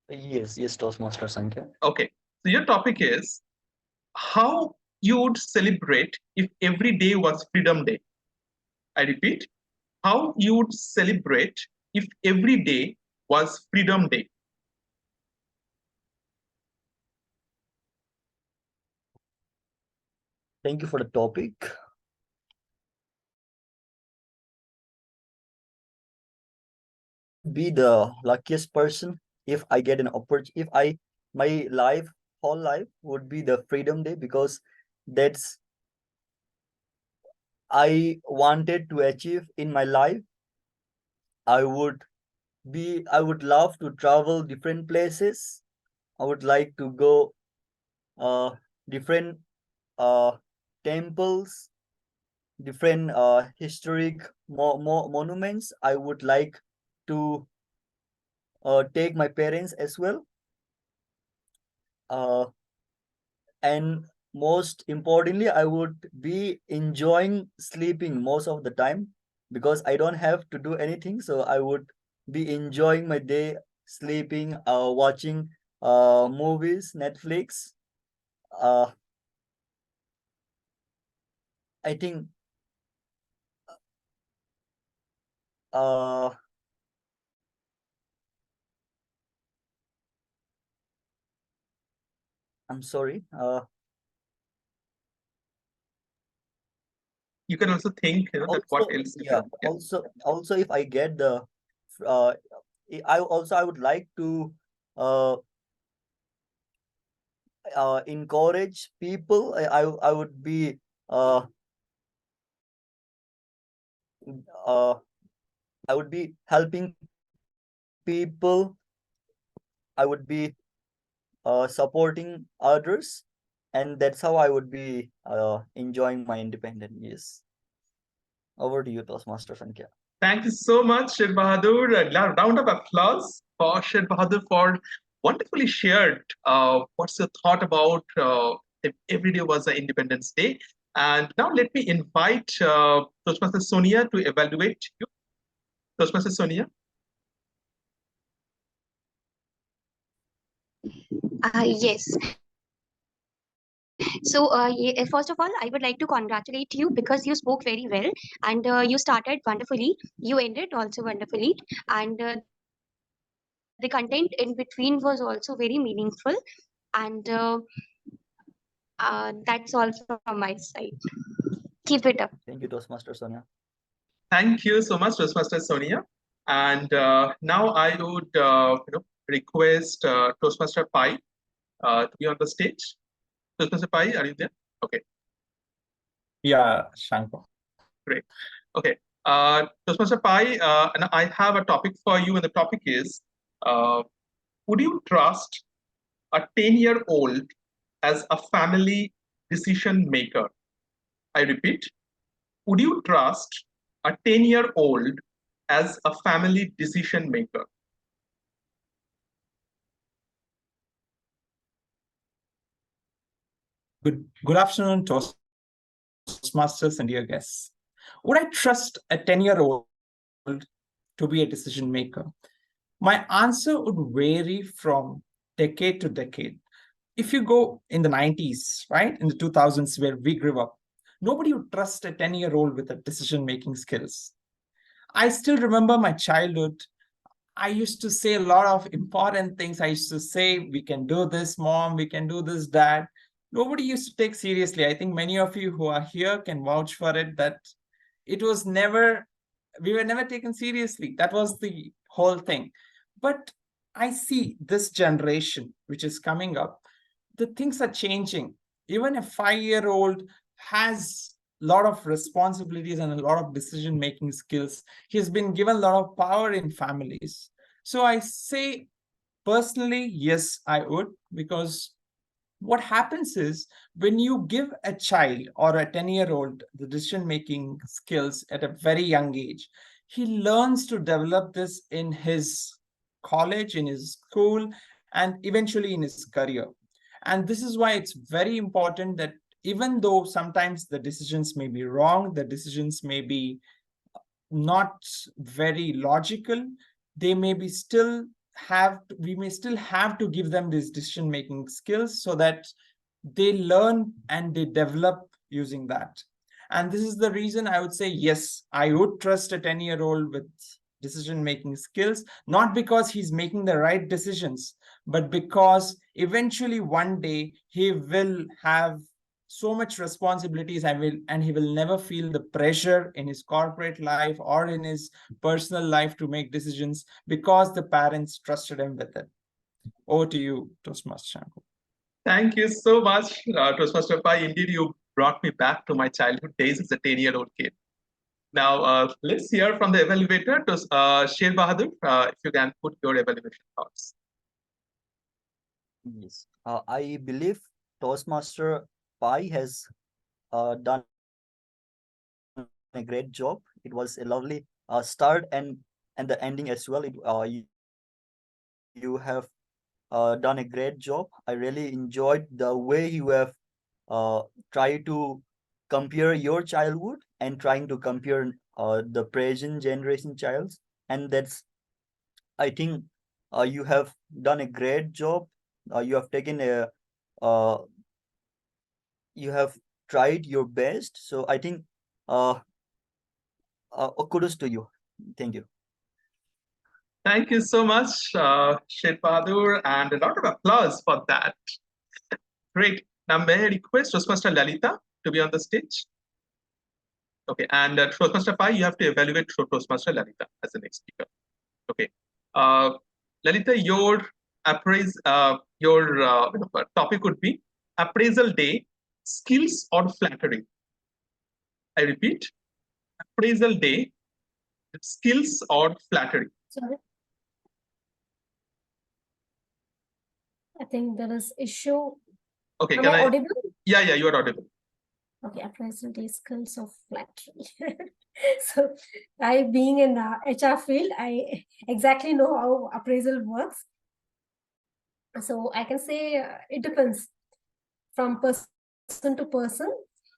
Yes, Toastmaster Sankhya. Okay. So your topic is how you would celebrate if every day was Freedom Day. I repeat, how you would celebrate if every day was Freedom Day. Thank you for the topic. Be the luckiest person if I get an opportunity, if my whole life would be the Freedom Day, because that's I wanted to achieve in my life. I would love to travel different places. I would like to go different temples, different historic monuments. I would like to take my parents as well. And most importantly, I would be enjoying sleeping most of the time because I don't have to do anything. So I would be enjoying my day sleeping, watching movies, Netflix. I think I'm sorry. You can also think, you know, that what else you Yeah, can. also if I get the I would like to encourage people. I would be I would be helping people. I would be supporting others, and that's how I would be enjoying my independence. Yes. Over to you, Toastmaster Sankhya. Thank you so much, Sher Bahadur. A round of applause for Sher Bahadur for wonderfully shared what's your thought about if every day was an Independence Day. And now let me invite Toastmaster Sonia to evaluate you. Toastmaster Sonia. Yes. So, first of all, I would like to congratulate you because you spoke very well and you started wonderfully. You ended also wonderfully, and the content in between was also very meaningful. And that's all from my side. Keep it up. Thank you, Toastmaster Sonia. Thank you so much, Toastmaster Sonia. And now I would request Toastmaster Pai to be on the stage. Toastmaster Pai, are you there? Okay. Yeah, Shankar. Great. Okay. Toastmaster Pai, and I have a topic for you, and the topic is, would you trust a 10-year-old as a family decision maker? I repeat, would you trust a 10-year-old as a family decision maker? Good afternoon, Toastmasters and dear guests. Would I trust a 10-year-old to be a decision maker? My answer would vary from decade to decade. If you go in the 90s, right, in the 2000s where we grew up, nobody would trust a 10-year-old with a decision-making skills. I still remember my childhood. I used to say a lot of important things. I used to say, we can do this, mom, we can do this, dad. Nobody used to take seriously. I think many of you who are here can vouch for it, that it was never, we were never taken seriously. That was the whole thing. But I see this generation, which is coming up, the things are changing. Even a 5-year-old has a lot of responsibilities and a lot of decision-making skills. He's been given a lot of power in families. So I say, personally, yes, I would, because what happens is when you give a child or a 10-year-old the decision-making skills at a very young age, he learns to develop this in his college, in his school, and eventually in his career. And this is why it's very important that even though sometimes the decisions may be wrong, the decisions may be not very logical, they may be still we may still have to give them these decision making skills so that they learn and they develop using that. And this is the reason I would say, yes, I would trust a 10-year-old with decision making skills, not because he's making the right decisions, but because eventually one day he will have so much responsibilities and he will never feel the pressure in his corporate life or in his personal life to make decisions because the parents trusted him with it. Over to you, Toastmaster Shankar. Thank you so much, Toastmaster Pai. Indeed, you brought me back to my childhood days as a 10-year-old kid. Now, let's hear from the evaluator, Sher Bahadur, if you can put your evaluation thoughts. Yes. I believe Toastmaster Pai has done a great job. It was a lovely start and the ending as well. You have done a great job. I really enjoyed the way you have tried to compare your childhood and trying to compare the present generation child, and that's, I think, you have done a great job. You have taken a you have tried your best. So I think kudos to you. Thank you. Thank you so much, Shet Bahadur, and a lot of applause for that. Great. Now, may I request Toastmaster Lalitha to be on the stage? Okay, and Toastmaster Pai, you have to evaluate Toastmaster Lalitha as the next speaker. Okay. Lalitha, your topic would be appraisal day, skills or flattery. I repeat, appraisal day, skills or flattery. Sorry. I think there is issue. Okay, Am I audible? Yeah, you are audible. Okay, appraisal day, skills of flattery. So I, being in the HR field, I exactly know how appraisal works. So I can say it depends from person to person.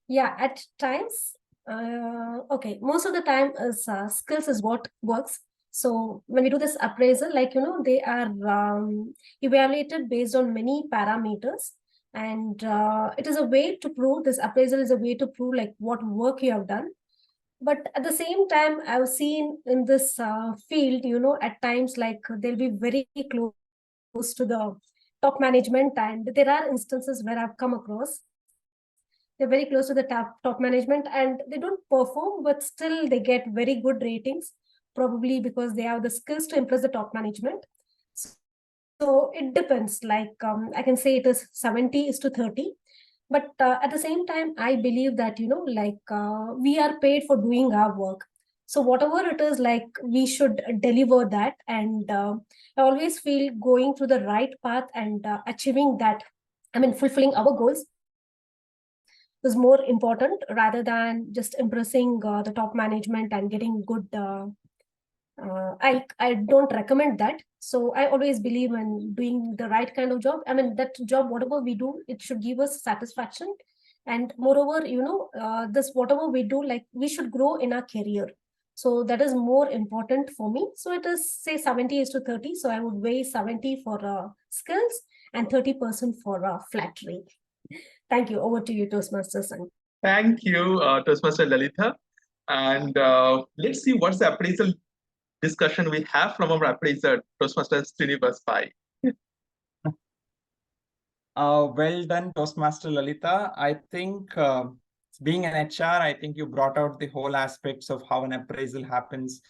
Yeah, at times, okay, most of the time is skills is what works. So when we do this appraisal, like, they are evaluated based on many parameters. And it is a way to prove, this appraisal is a way to prove like what work you have done. But at the same time, I've seen in this field, at times, like they'll be very close to the top management. And there are instances where I've come across, they're very close to the top management and they don't perform, but still they get very good ratings, probably because they have the skills to impress the top management. So it depends, like I can say it is 70:30. But at the same time, I believe that, we are paid for doing our work. So whatever it is, like, we should deliver that. And I always feel going through the right path and achieving that, fulfilling our goals is more important rather than just impressing the top management and getting good. I don't recommend that. So I always believe in doing the right kind of job. That job, whatever we do, it should give us satisfaction. And moreover, this whatever we do, like, we should grow in our career. So that is more important for me. So it is, say, 70:30. So I would weigh 70 for skills and 30% for flattery. Thank you. Over to you, Toastmaster Sang. Thank you, Toastmaster Lalitha. And let's see what's the appraisal discussion we have from our appraiser, Toastmaster Srinivas Pai. Well done, Toastmaster Lalitha. I think being an HR, I think you brought out the whole aspects of how an appraisal happens.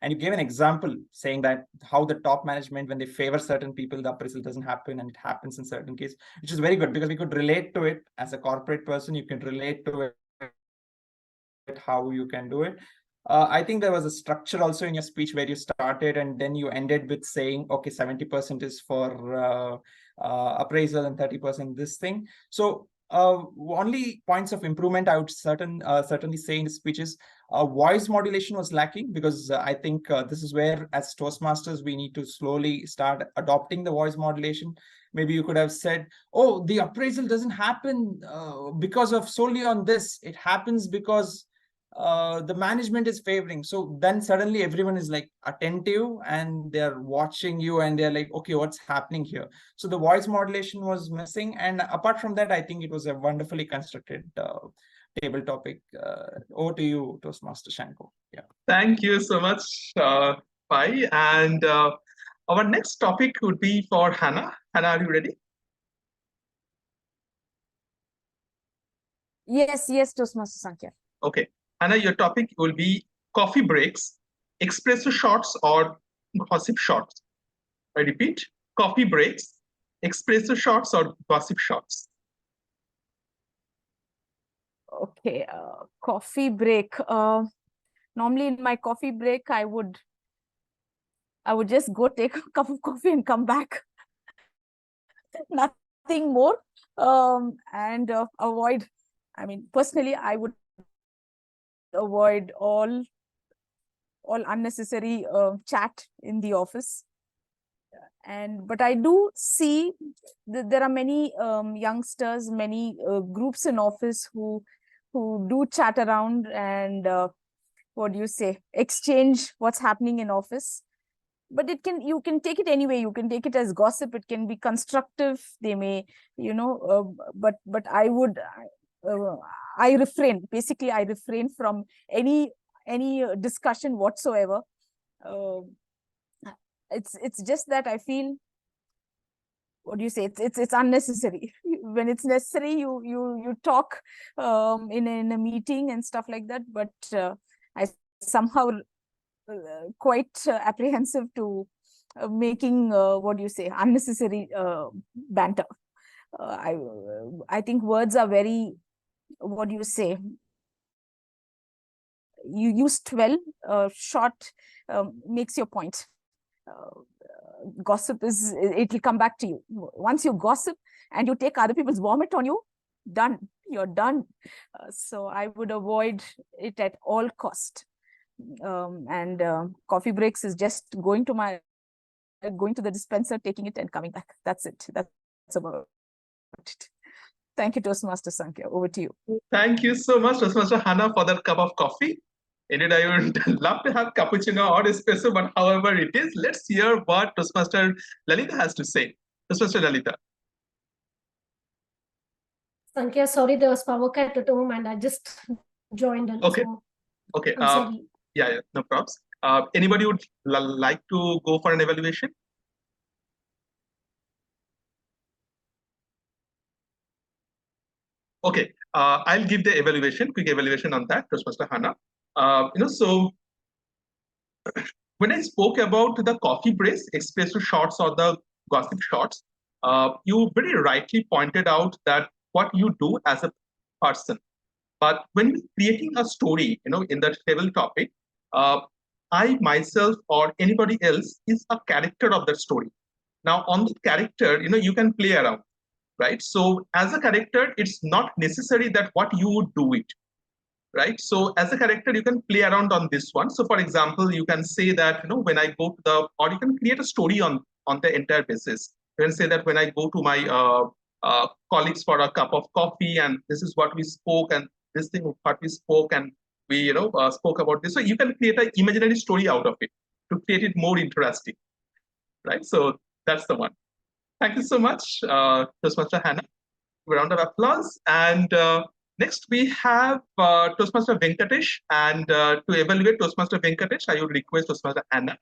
And you gave an example saying that how the top management, when they favor certain people, the appraisal doesn't happen and it happens in certain cases, which is very good because we could relate to it as a corporate person. You can relate to it, how you can do it. I think there was a structure also in your speech where you started and then you ended with saying, okay, 70% is for appraisal and 30% this thing. So only points of improvement I would certainly say in the speech is voice modulation was lacking, because I think this is where, as Toastmasters, we need to slowly start adopting the voice modulation. Maybe you could have said, oh, the appraisal doesn't happen because of solely on this. It happens because the management is favoring. So then suddenly everyone is like attentive and they're watching you and they're like, okay, what's happening here? So the voice modulation was missing. And apart from that, I think it was a wonderfully constructed table topic. Over to you, Toastmaster Shanko. Yeah. Thank you so much, Pai. And our next topic would be for Hannah. Hannah, are you ready? Yes, Toastmaster Sankhya. Okay. Hannah, your topic will be coffee breaks, espresso shots, or gossip shots. I repeat, coffee breaks, espresso shots, or gossip shots. Okay, coffee break. Normally in my coffee break, I would just go take a cup of coffee and come back. nothing more, and avoid. I mean, personally, I would avoid all unnecessary chat in the office. But I do see there are many youngsters, many groups in office who do chat around and what do you say, exchange what's happening in office. But you can take it anyway. You can take it as gossip. It can be constructive. They may, but I would, I refrain. Basically, I refrain from any discussion whatsoever. It's just that I feel, what do you say, it's unnecessary. When it's necessary, you talk in a meeting and stuff like that. But I somehow quite apprehensive to making what do you say, unnecessary banter. I think words are very, what do you say, you used well, short makes your point. Gossip is, it will come back to you. Once you gossip and you take other people's vomit on you, done, you're done. So I would avoid it at all cost. And coffee breaks is just going to the dispenser, taking it and coming back. That's it. That's about it. Thank you, Toastmaster Sankhya. Over to you. Thank you so much, Toastmaster Hannah, for that cup of coffee. Indeed, I would love to have cappuccino or espresso, but however it is, let's hear what Toastmaster Lalitha has to say. Toastmaster Lalitha. Sankhya, sorry, there was power cut at home and I just joined in. Okay. So Okay. I'm sorry. Yeah, no problems. Anybody would like to go for an evaluation? Okay, I'll give the quick evaluation on that, Toastmaster Hannah. So when I spoke about the coffee breaks, espresso shots or the gossip shots, you very rightly pointed out that what you do as a person. But when you're creating a story, in that table topic, I myself or anybody else is a character of that story. Now, on the character, you can play around, right? So as a character, it's not necessary that what you would do it, right? So as a character, you can play around on this one. So for example, you can say that, when I go to or you can create a story on the entire basis. You can say that when I go to my colleagues for a cup of coffee and this is what we spoke and this thing what we spoke and we, spoke about this. So you can create an imaginary story out of it to create it more interesting, right? So that's the one. Thank you so much, Toastmaster Hannah. A round of applause. And next we have Toastmaster Venkatesh. And to evaluate Toastmaster Venkatesh, I would request Toastmaster Hannah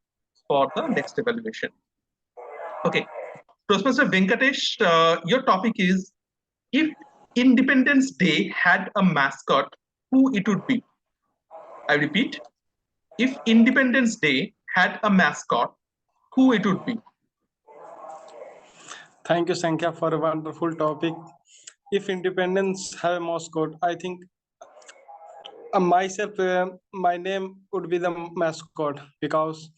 for the next evaluation. Okay, Toastmaster Venkatesh, your topic is, if Independence Day had a mascot, who it would be? I repeat, if Independence Day had a mascot, who it would be? Thank you, Sankhya, for a wonderful topic. If independence have a mascot, I think myself, my name would be the mascot, because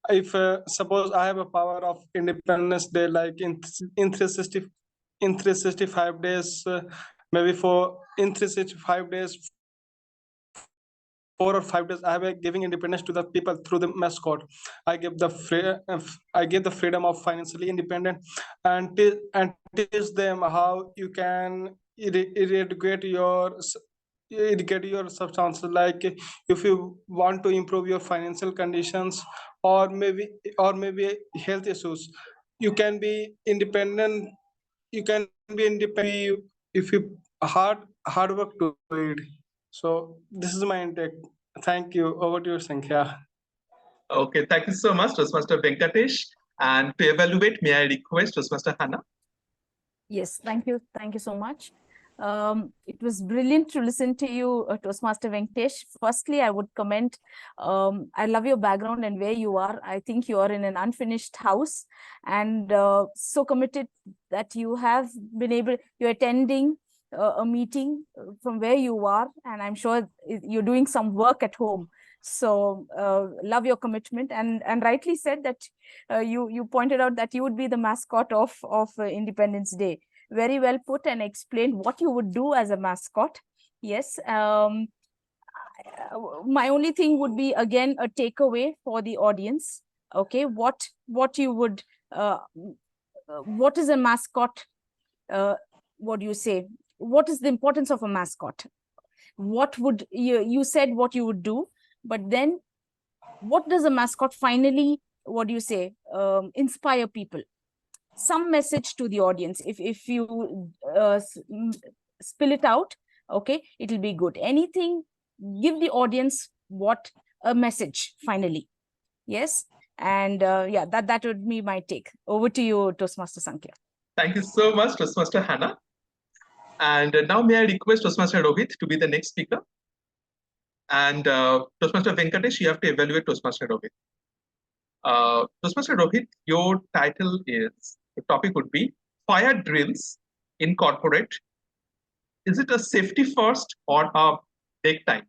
if suppose I have a power of Independence Day, like in 365 days, maybe in 365 days, 4 or 5 days, I have giving independence to the people through the mascot. I give the freedom of financially independent and teach them how you can eradicate your substances. Like if you want to improve your financial conditions or maybe health issues, you can be independent. You can be independent if you hard work to it. So this is my intake. Thank you. Over to you, Sankhya. Okay, thank you so much, Toastmaster Venkatesh. And to evaluate, may I request Toastmaster Hannah? Yes, thank you. Thank you so much. It was brilliant to listen to you, Toastmaster Venkatesh. Firstly, I would comment, I love your background and where you are. I think you are in an unfinished house and so committed that you have been you're attending a meeting from where you are, and I'm sure you're doing some work at home. So love your commitment, and rightly said that you pointed out that you would be the mascot of Independence Day. very well put and explained what you would do as a mascot. Yes. My only thing would be, again, a takeaway for the audience. Okay, what you would what is a mascot? What do you say? What is the importance of a mascot? What would you said what you would do, but then what does a mascot finally, what do you say, inspire people? Some message to the audience. If you spill it out, okay, it'll be good. Anything, give the audience what a message finally. Yes. And yeah, that would be my take. Over to you, Toastmaster Sankhya. Thank you so much, Toastmaster Hannah. And now may I request Toastmaster Rohit to be the next speaker. And Toastmaster Venkatesh, you have to evaluate Toastmaster Rohit. Toastmaster Rohit, your title is, the topic would be fire drills in corporate. Is it a safety first or a break time?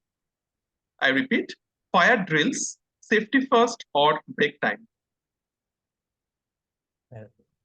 I repeat, fire drills, safety first or break time?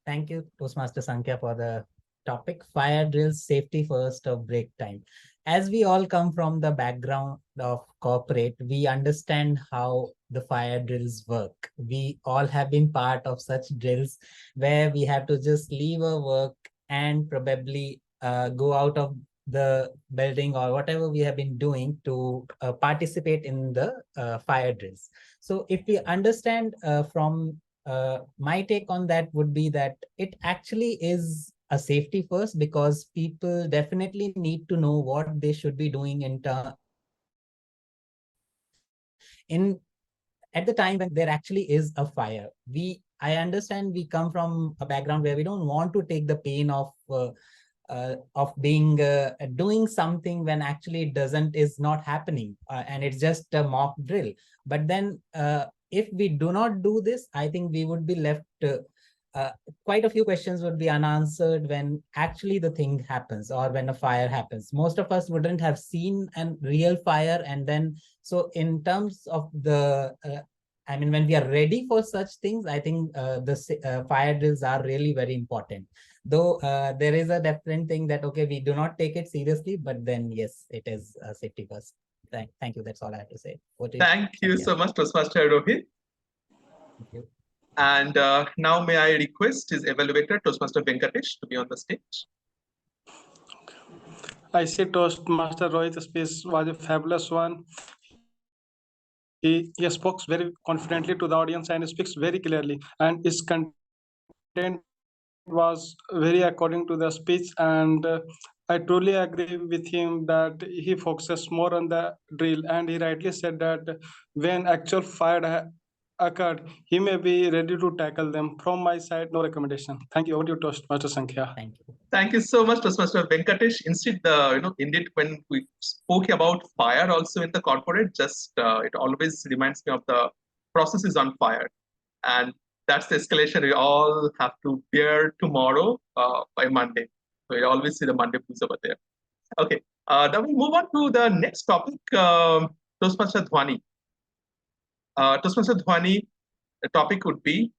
Thank you, Toastmaster Sankhya, for the topic. Fire drills, safety first or break time. As we all come from the background of corporate, we understand how the fire drills work. We all have been part of such drills where we have to just leave our work and probably go out of the building or whatever we have been doing to participate in the fire drills. So if we understand from my take on that would be that it actually is a safety first, because people definitely need to know what they should be doing at the time when there actually is a fire. I understand we come from a background where we don't want to take the pain of being doing something when actually it is not happening, and it's just a mock drill. But then if we do not do this, I think we would be left quite a few questions would be unanswered when actually the thing happens or when a fire happens. Most of us wouldn't have seen a real fire, and then so in terms of the I mean, when we are ready for such things, I think the fire drills are really very important. Though there is a different thing that, okay, we do not take it seriously, but then yes, it is safety first. Thank you. That's all I have to say. Thank you so much, Toastmaster Rohit. Thank you. And now may I request his evaluator, Toastmaster Venkatesh, to be on the stage. I see Toastmaster Rohit's speech was a fabulous one. He spoke very confidently to the audience and speaks very clearly, and his content was very according to the speech, and I truly agree with him that he focuses more on the drill, and he rightly said that when actual fire occurred, he may be ready to tackle them. From my side, no recommendation. Thank you. Over to you, Toastmaster Sankhya. Thank you. Thank you so much, Toastmaster Venkatesh. Instead, indeed, when we spoke about fire also in the corporate, just it always reminds me of the process is on fire, and that's the escalation we all have to bear tomorrow by Monday. So you always see the Monday blues over there. Okay, then we move on to the next topic, Toastmaster Dhwani. Toastmaster Dhwani, the topic would be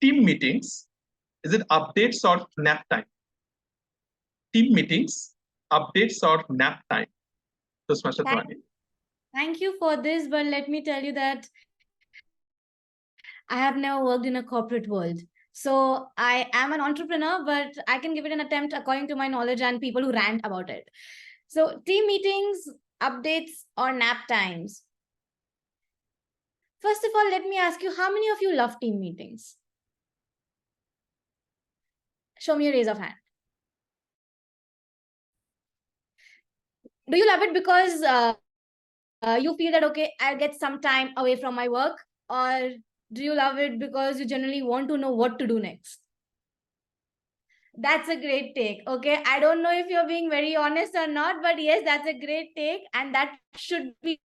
team meetings. Is it updates or nap time? Team meetings, updates or nap time? Toastmaster Dhwani. Thank you for this, but let me tell you that I have never worked in a corporate world. So I am an entrepreneur, but I can give it an attempt according to my knowledge and people who rant about it. So team meetings, updates, or nap times. First of all, let me ask you, how many of you love team meetings? Show me a raise of hand. Do you love it because you feel that, okay, I'll get some time away from my work? Or do you love it because you generally want to know what to do next? That's a great take. Okay, I don't know if you're being very honest or not, but yes, that's a great take. And that should be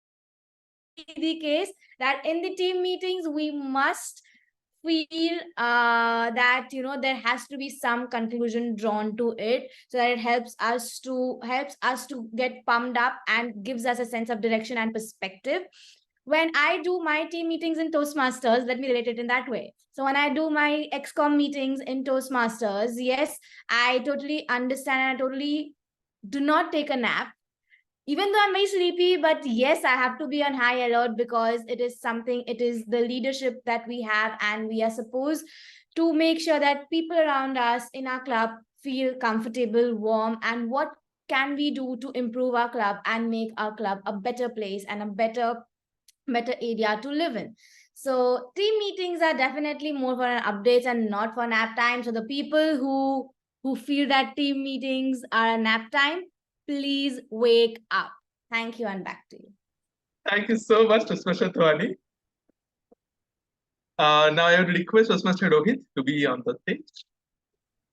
the case, that in the team meetings, we must feel that there has to be some conclusion drawn to it, so that it helps us to get pumped up and gives us a sense of direction and perspective. when I do my team meetings in Toastmasters, let me relate it in that way. So when I do my XCOM meetings in Toastmasters, yes, I totally understand and I totally do not take a nap. Even though I'm very sleepy, but yes, I have to be on high alert because it is something, it is the leadership that we have, and we are supposed to make sure that people around us in our club feel comfortable, warm, and what can we do to improve our club and make our club a better place and a better area to live in. So team meetings are definitely more for an updates and not for nap time. So the people who feel that team meetings are a nap time, please wake up. Thank you, and back to you. Thank you so much, Toastmaster Dhwani. Now I would request Toastmaster Rohit to be on the stage.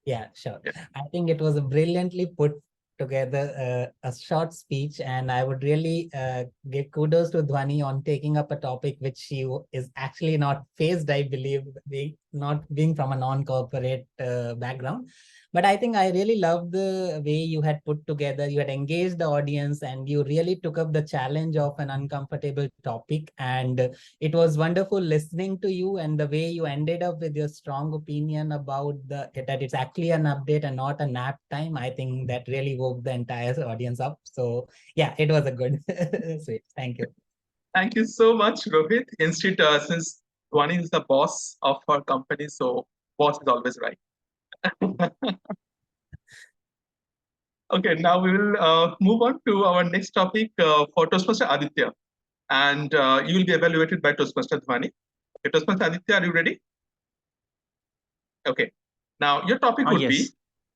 Yeah, sure. I think it was a brilliantly put together a short speech, and I would really give kudos to Dhwani on taking up a topic which she is actually not faced, I believe, not being from a non-corporate background. But I think I really love the way you had put together, you had engaged the audience, and you really took up the challenge of an uncomfortable topic. And it was wonderful listening to you, and the way you ended up with your strong opinion about that it's actually an update and not a nap time. I think that really woke the entire audience up. So yeah, it was a good sweet. Thank you. Thank you so much, Rohit. Instead, since Dhwani is the boss of our company, so boss is always right. Okay, now we will move on to our next topic for Toastmaster Aditya. And you will be evaluated by Toastmaster Dhwani. Okay, Toastmaster Aditya, are you ready? Okay. Now your topic would be,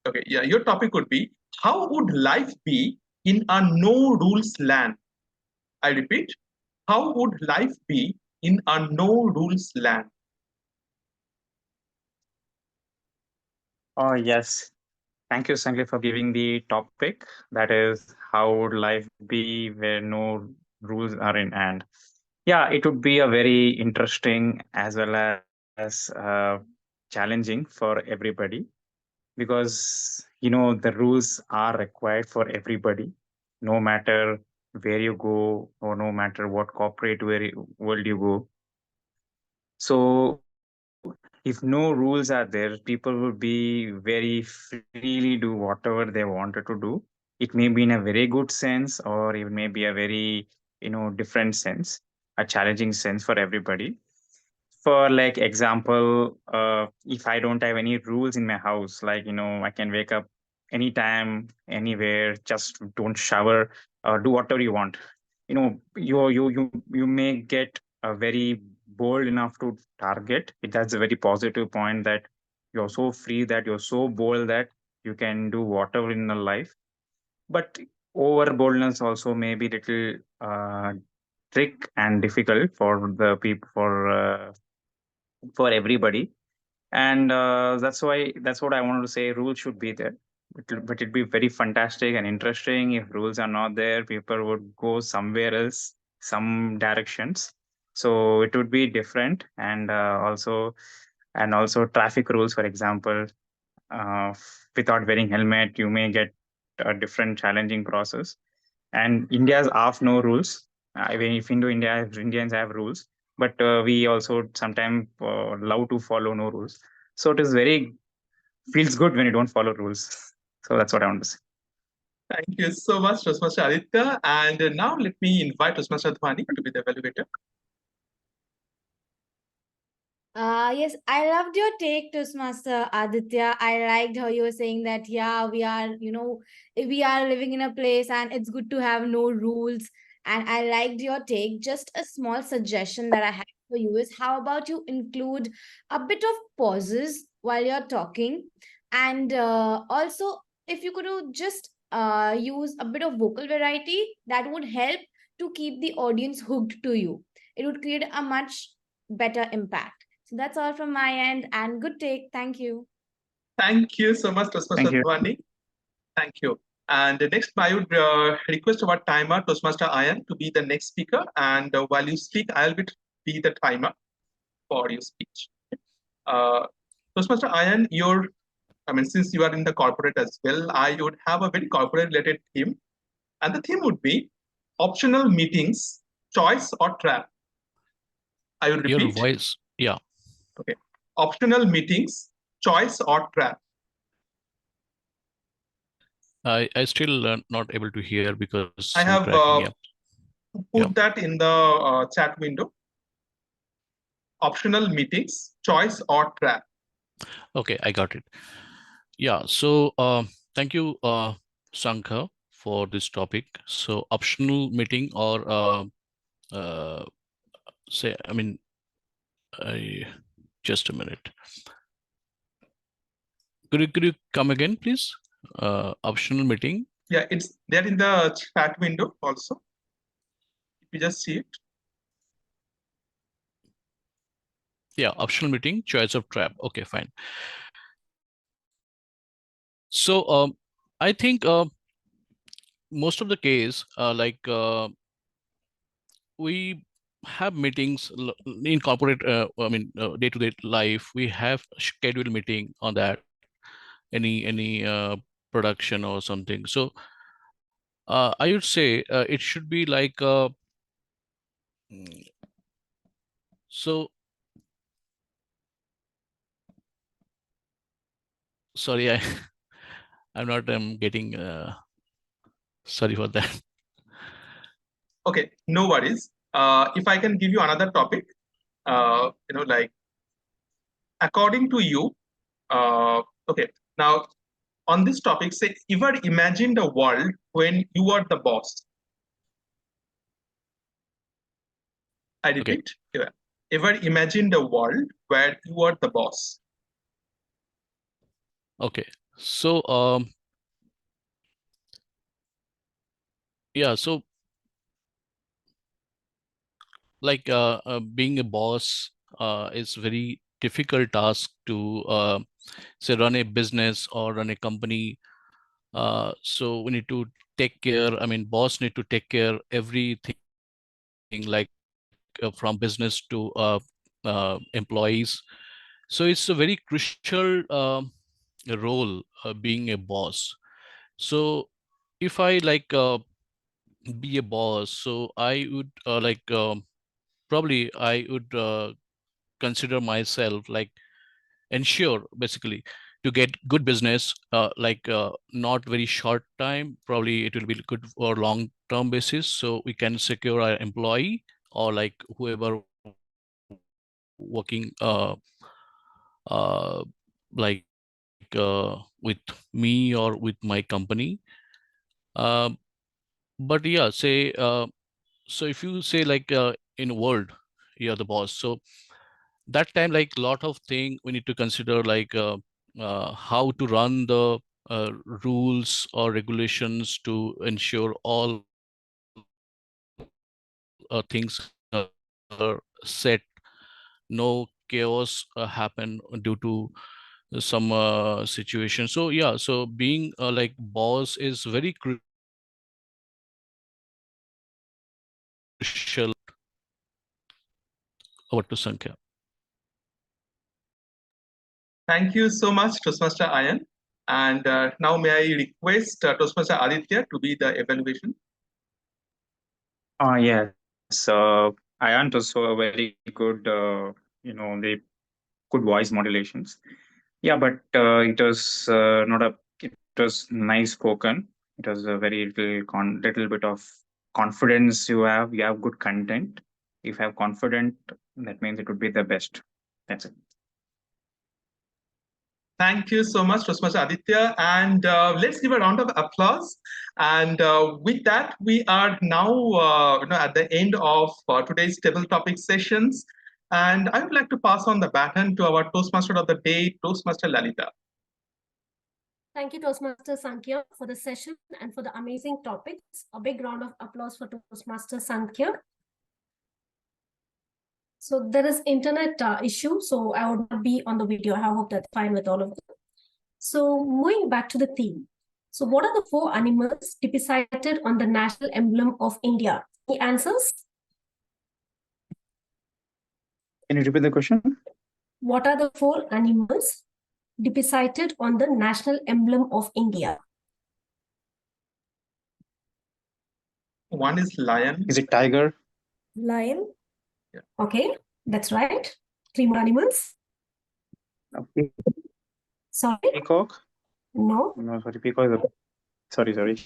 okay, yeah, your topic would be, how would life be in a no rules land? I repeat, how would life be in a no rules land? Oh, yes. Thank you, Sanjay, for giving the topic. That is, how would life be where no rules are in hand? Yeah, it would be a very interesting as well as challenging for everybody, because the rules are required for everybody, no matter where you go or no matter what corporate world you go. So if no rules are there, people would be very freely do whatever they wanted to do. It may be in a very good sense, or it may be a very different sense, a challenging sense for everybody. For like example, if I don't have any rules in my house, like I can wake up anytime, anywhere, just don't shower or do whatever you want. You may get a very bold enough to target it. That's a very positive point, that you're so free, that you're so bold that you can do whatever in the life. But over boldness also may be little trick and difficult for the people, for everybody. And that's what I wanted to say. Rules should be there, but it'd be very fantastic and interesting if rules are not there. People would go somewhere else, some directions. So it would be different. And also traffic rules, for example, uh, without wearing helmet, you may get a different challenging process. And India's have no rules. I mean, if Indians have rules, but we also sometimes love to follow no rules. So it is very feels good when you don't follow rules. So that's what I want to say. Thank you so much, Toastmaster Aditya. And now let me invite Toastmaster Dhwani to be the evaluator. Yes, I loved your take, Toastmaster Aditya. I liked how you were saying that, yeah, we are living in a place and it's good to have no rules. And I liked your take. Just a small suggestion that I have for you is, how about you include a bit of pauses while you're talking? And also, if you could just use a bit of vocal variety, that would help to keep the audience hooked to you. It would create a much better impact. So that's all from my end, and good take. Thank you. Thank you so much, Toastmaster Dhwani. Thank you. And next, I would request our timer, Toastmaster Ayan, to be the next speaker. And while you speak, I'll be the timer for your speech. Toastmaster Ayan, since you are in the corporate as well, I would have a very corporate-related theme. And the theme would be optional meetings, choice or trap. I will Your repeat. voice, yeah. Okay. Optional meetings, choice or trap? I still not able to hear because I some have cracking. Yeah. put that in the chat window. Optional meetings, choice or trap? Okay, I got it. Yeah. So thank you, Sankha, for this topic. So optional meeting or say, I mean, just a minute. Could you come again, please? Optional meeting. Yeah, it's there in the chat window also. If you just see it. Yeah, optional meeting, choice of trap. Okay, fine. So I think most of the case, we have meetings in corporate, day-to-day life. We have scheduled meeting on that, any production or something. So I would say it should be like so. Sorry, I'm not getting. Sorry for that. Okay, no worries. If I can give you another topic, like according to you, okay, now on this topic, say, ever imagined a world when you are the boss? I repeat, ever imagined a world where you are the boss? Okay, so yeah, so like being a boss is very difficult task to say run a business or run a company. So we need to take care. I mean, boss need to take care everything, like from business to employees. So it's a very crucial role being a boss. So if I like be a boss, so I would probably I would consider myself like ensure basically to get good business, not very short time, probably it will be good for long term basis, so we can secure our employee or like whoever working uh like with me or with my company. uh, but yeah, say so if you say like in world you're the boss, so that time like lot of thing we need to consider, like how to run the rules or regulations to ensure all things are set, no chaos happen due to some situation. So yeah, so being like boss is very crucial. Over to Sankhya. Thank you so much, Toastmaster Ayan. And now may I request Toastmaster Aditya to be the evaluation? Yes. Ayant also a very good, the good voice modulations. Yeah, but it was not a. It was nice spoken. It was a very little bit of confidence you have. You have good content. If you have confident, that means it would be the best. That's it. Thank you so much, Toastmaster Aditya. And let's give a round of applause. And with that, we are now at the end of today's table topic sessions. And I would like to pass on the baton to our Toastmaster of the day, Toastmaster Lalitha. Thank you, Toastmaster Sankhya, for the session and for the amazing topics. A big round of applause for Toastmaster Sankhya. So there is internet issue, so I would not be on the video. I hope that's fine with all of them. So moving back to the theme. So what are the 4 animals depicted on the national emblem of India? Any answers? Can you repeat the question? What are the 4 animals depicted on the national emblem of India? One is lion. Is it tiger? Lion. Yeah. Okay. That's right. 3 more animals. Sorry? Peacock? No. No, sorry, peacock is sorry.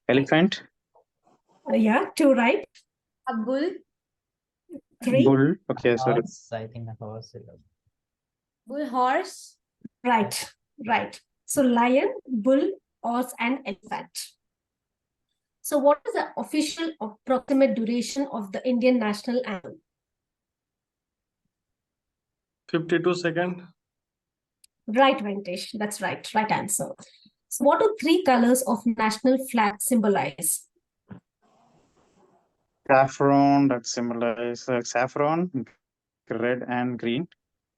Elephant? Yeah, 2 right. A bull. 3. Bull? Okay, sorry. Horse, I think a horse. Bull horse. Right. So lion, bull, horse, and elephant. So what is the official approximate duration of the Indian national anthem? 52 seconds. Right, Venkatesh. That's right. Right answer. So what do 3 colors of national flag symbolize? Saffron, that symbolizes saffron, red and green.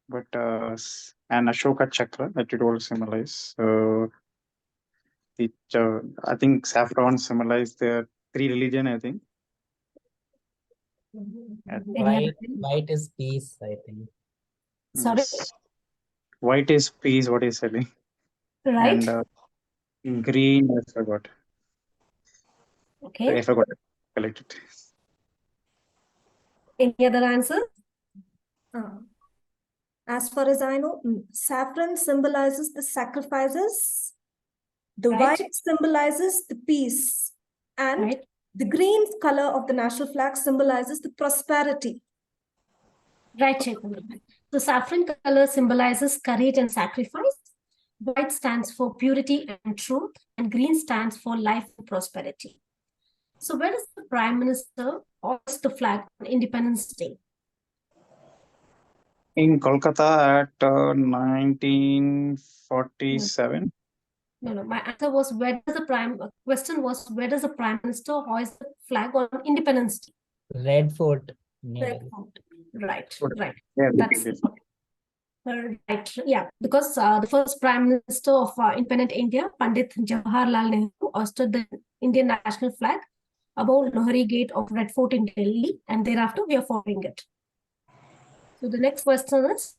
But and Ashoka Chakra, that it all symbolize. I think saffron symbolize the 3 religion, I think. White is peace, I think. Sorry? Yes. White is peace, what is selling. Right. And green, I forgot. Okay. I forgot. Collect it. Any other answer? As far as I know, saffron symbolizes the sacrifices, the Right. white symbolizes the peace, and Right. the green color of the national flag symbolizes the prosperity. Right, Chaitanya. So saffron color symbolizes courage and sacrifice. White stands for purity and truth, and green stands for life and prosperity. So where does the Prime Minister hoist the flag on Independence Day? In Kolkata at 1947. No. My answer was where does the question was where does the Prime Minister hoist the flag on Independence Day? Red Fort. Red Fort. Right. Yeah, That's right. Yeah, because the first Prime Minister of independent India, Pandit Jawaharlal Nehru, hoisted the Indian national flag above Lohari Gate of Red Fort in Delhi, and thereafter we are following it. So the next question is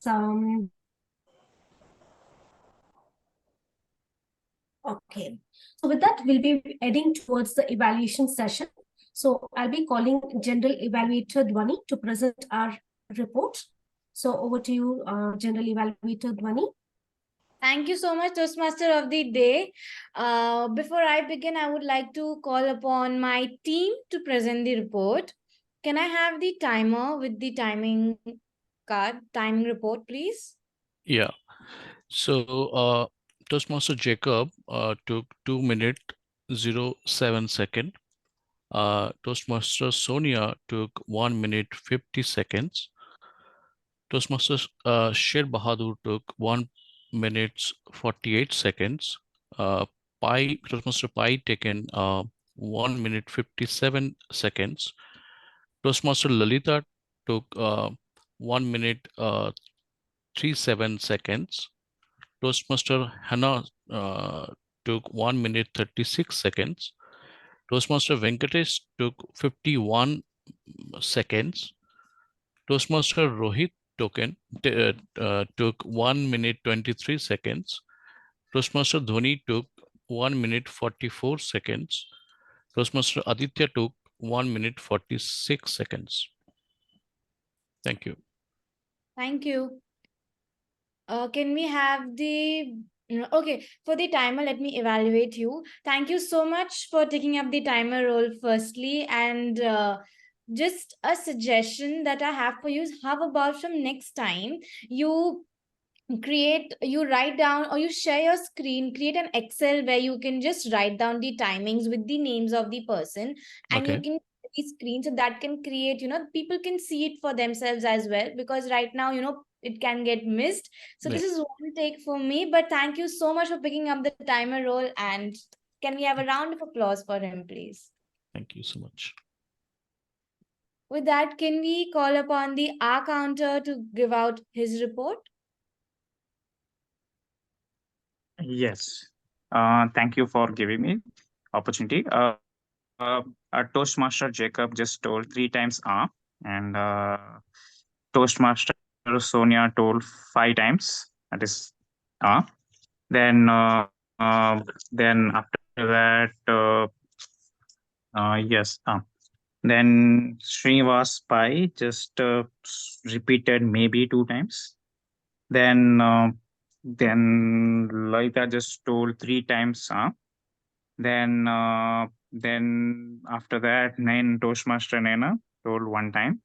okay. So with that, we'll be heading towards the evaluation session. So I'll be calling General Evaluator Dwani to present our report. So over to you, General Evaluator Dwani. Thank you so much, Toastmaster of the Day. Before I begin, I would like to call upon my team to present the report. Can I have the timer with the timing report, please? Yeah. So Toastmaster Jacob took 2 minutes 07 seconds. Toastmaster Sonia took 1 minute 50 seconds. Toastmaster Sher Bahadur took 1 minute 48 seconds. Toastmaster Pai taken 1 minute 57 seconds. Toastmaster Lalitha took 1 minute 37 seconds. Toastmaster Hannah took 1 minute 36 seconds. Toastmaster Venkatesh took 51 seconds. Toastmaster Rohit took 1 minute 23 seconds. Toastmaster Dhoni took 1 minute 44 seconds. Toastmaster Aditya took 1 minute 46 seconds. Thank you. Thank you. Can we have the okay, for the timer, let me evaluate you. Thank you so much for taking up the timer role firstly, and just a suggestion that I have for you is how about from next time you write down or you share your screen, create an Excel where you can just write down the timings with the names of the person, and you Okay. can the screen, so that can create, people can see it for themselves as well, because right now it can get missed. So this is one take for me, but thank you so much for picking up the timer role, and can we have a round of applause for him, please? Thank you so much. With that, can we call upon the R counter to give out his report? Yes. Thank you for giving me opportunity. Toastmaster Jacob just told 3 times and Toastmaster Sonia told 5 times. That is Then then after that, yes. Then Srinivas Pai just repeated maybe 2 times. Then Lalitha just told 3 times. Then after that, Toastmaster Naina told 1 time.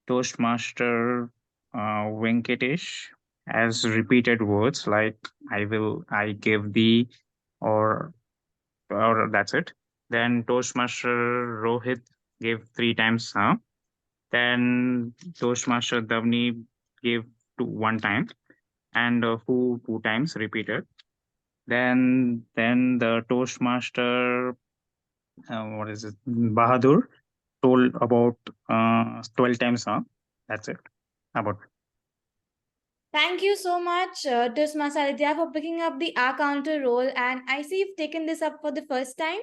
Toastmaster Venkatesh has repeated words like I give thee, or that's it. Then Toastmaster Rohit gave 3 times. Then Toastmaster Davni gave 1 time, and who 2 times repeated. Then the Toastmaster, what is it, Bahadur, told about 12 times. That's it. About. Thank you so much, Toastmaster Aditya, for picking up the R counter role. And I see you've taken this up for the first time,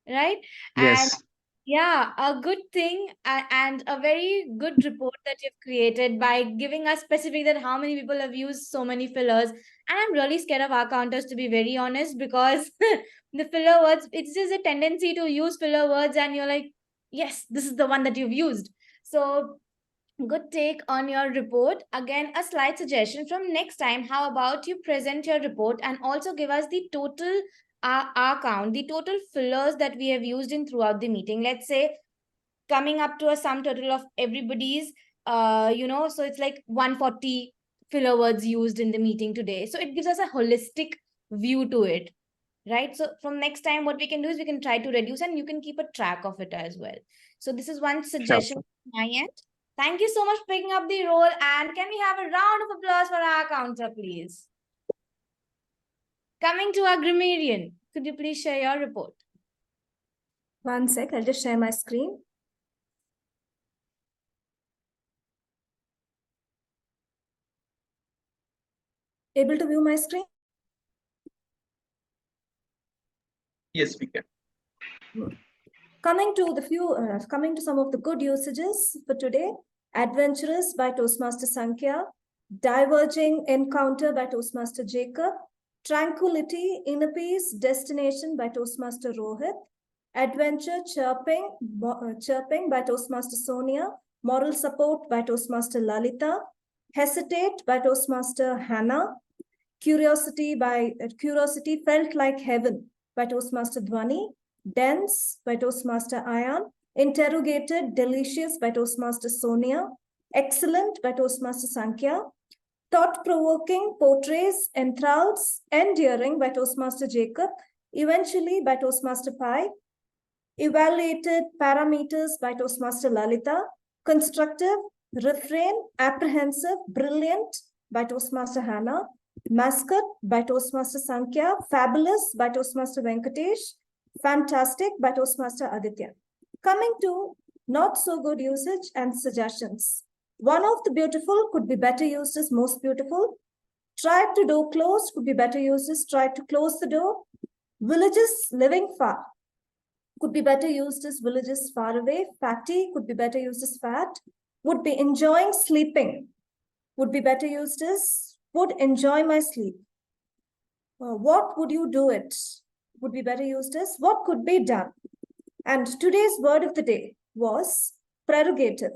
right? And Yes. yeah, a good thing and a very good report that you've created by giving us specific that how many people have used so many fillers. And I'm really scared of our counters, to be very honest, because the filler words, it's just a tendency to use filler words and you're like, yes, this is the one that you've used. So good take on your report. Again, a slight suggestion from next time. How about you present your report and also give us the total our count, the total fillers that we have used in throughout the meeting. Let's say coming up to a sum total of everybody's, so it's like 140 filler words used in the meeting today. So it gives us a holistic view to it, right? So from next time, what we can do is we can try to reduce and you can keep a track of it as well. So this is one suggestion from my end. Thank you so much for picking up the role. And can we have a round of applause for our counter, please? Coming to our grammarian, could you please share your report? 1 sec, I'll just share my screen. Able to view my screen? Yes, we can. Coming to some of the good usages for today. Adventurous by Toastmaster Sankhya. Diverging encounter by Toastmaster Jacob. Tranquility, inner peace, destination by Toastmaster Rohit. Adventure, chirping by Toastmaster Sonia. Moral support by Toastmaster Lalitha. Hesitate by Toastmaster Hannah. Curiosity felt like heaven by Toastmaster Dhwani. Dense by Toastmaster Ayan. Interrogated, delicious by Toastmaster Sonia. Excellent by Toastmaster Sankhya. Thought-provoking, portrays, enthralls, endearing by Toastmaster Jacob. Eventually by Toastmaster Pai. Evaluated parameters by Toastmaster Lalitha. Constructive, refrain, apprehensive, brilliant by Toastmaster Hannah. Mascot by Toastmaster Sankhya. Fabulous by Toastmaster Venkatesh. Fantastic by Toastmaster Aditya. Coming to not so good usage and suggestions. One of the beautiful could be better used as most beautiful. Tried to door closed could be better used as tried to close the door. Villages living far could be better used as villages far away. Fatty could be better used as fat. Would be enjoying sleeping would be better used as would enjoy my sleep. What would you do it would be better used as what could be done. And today's word of the day was prerogative.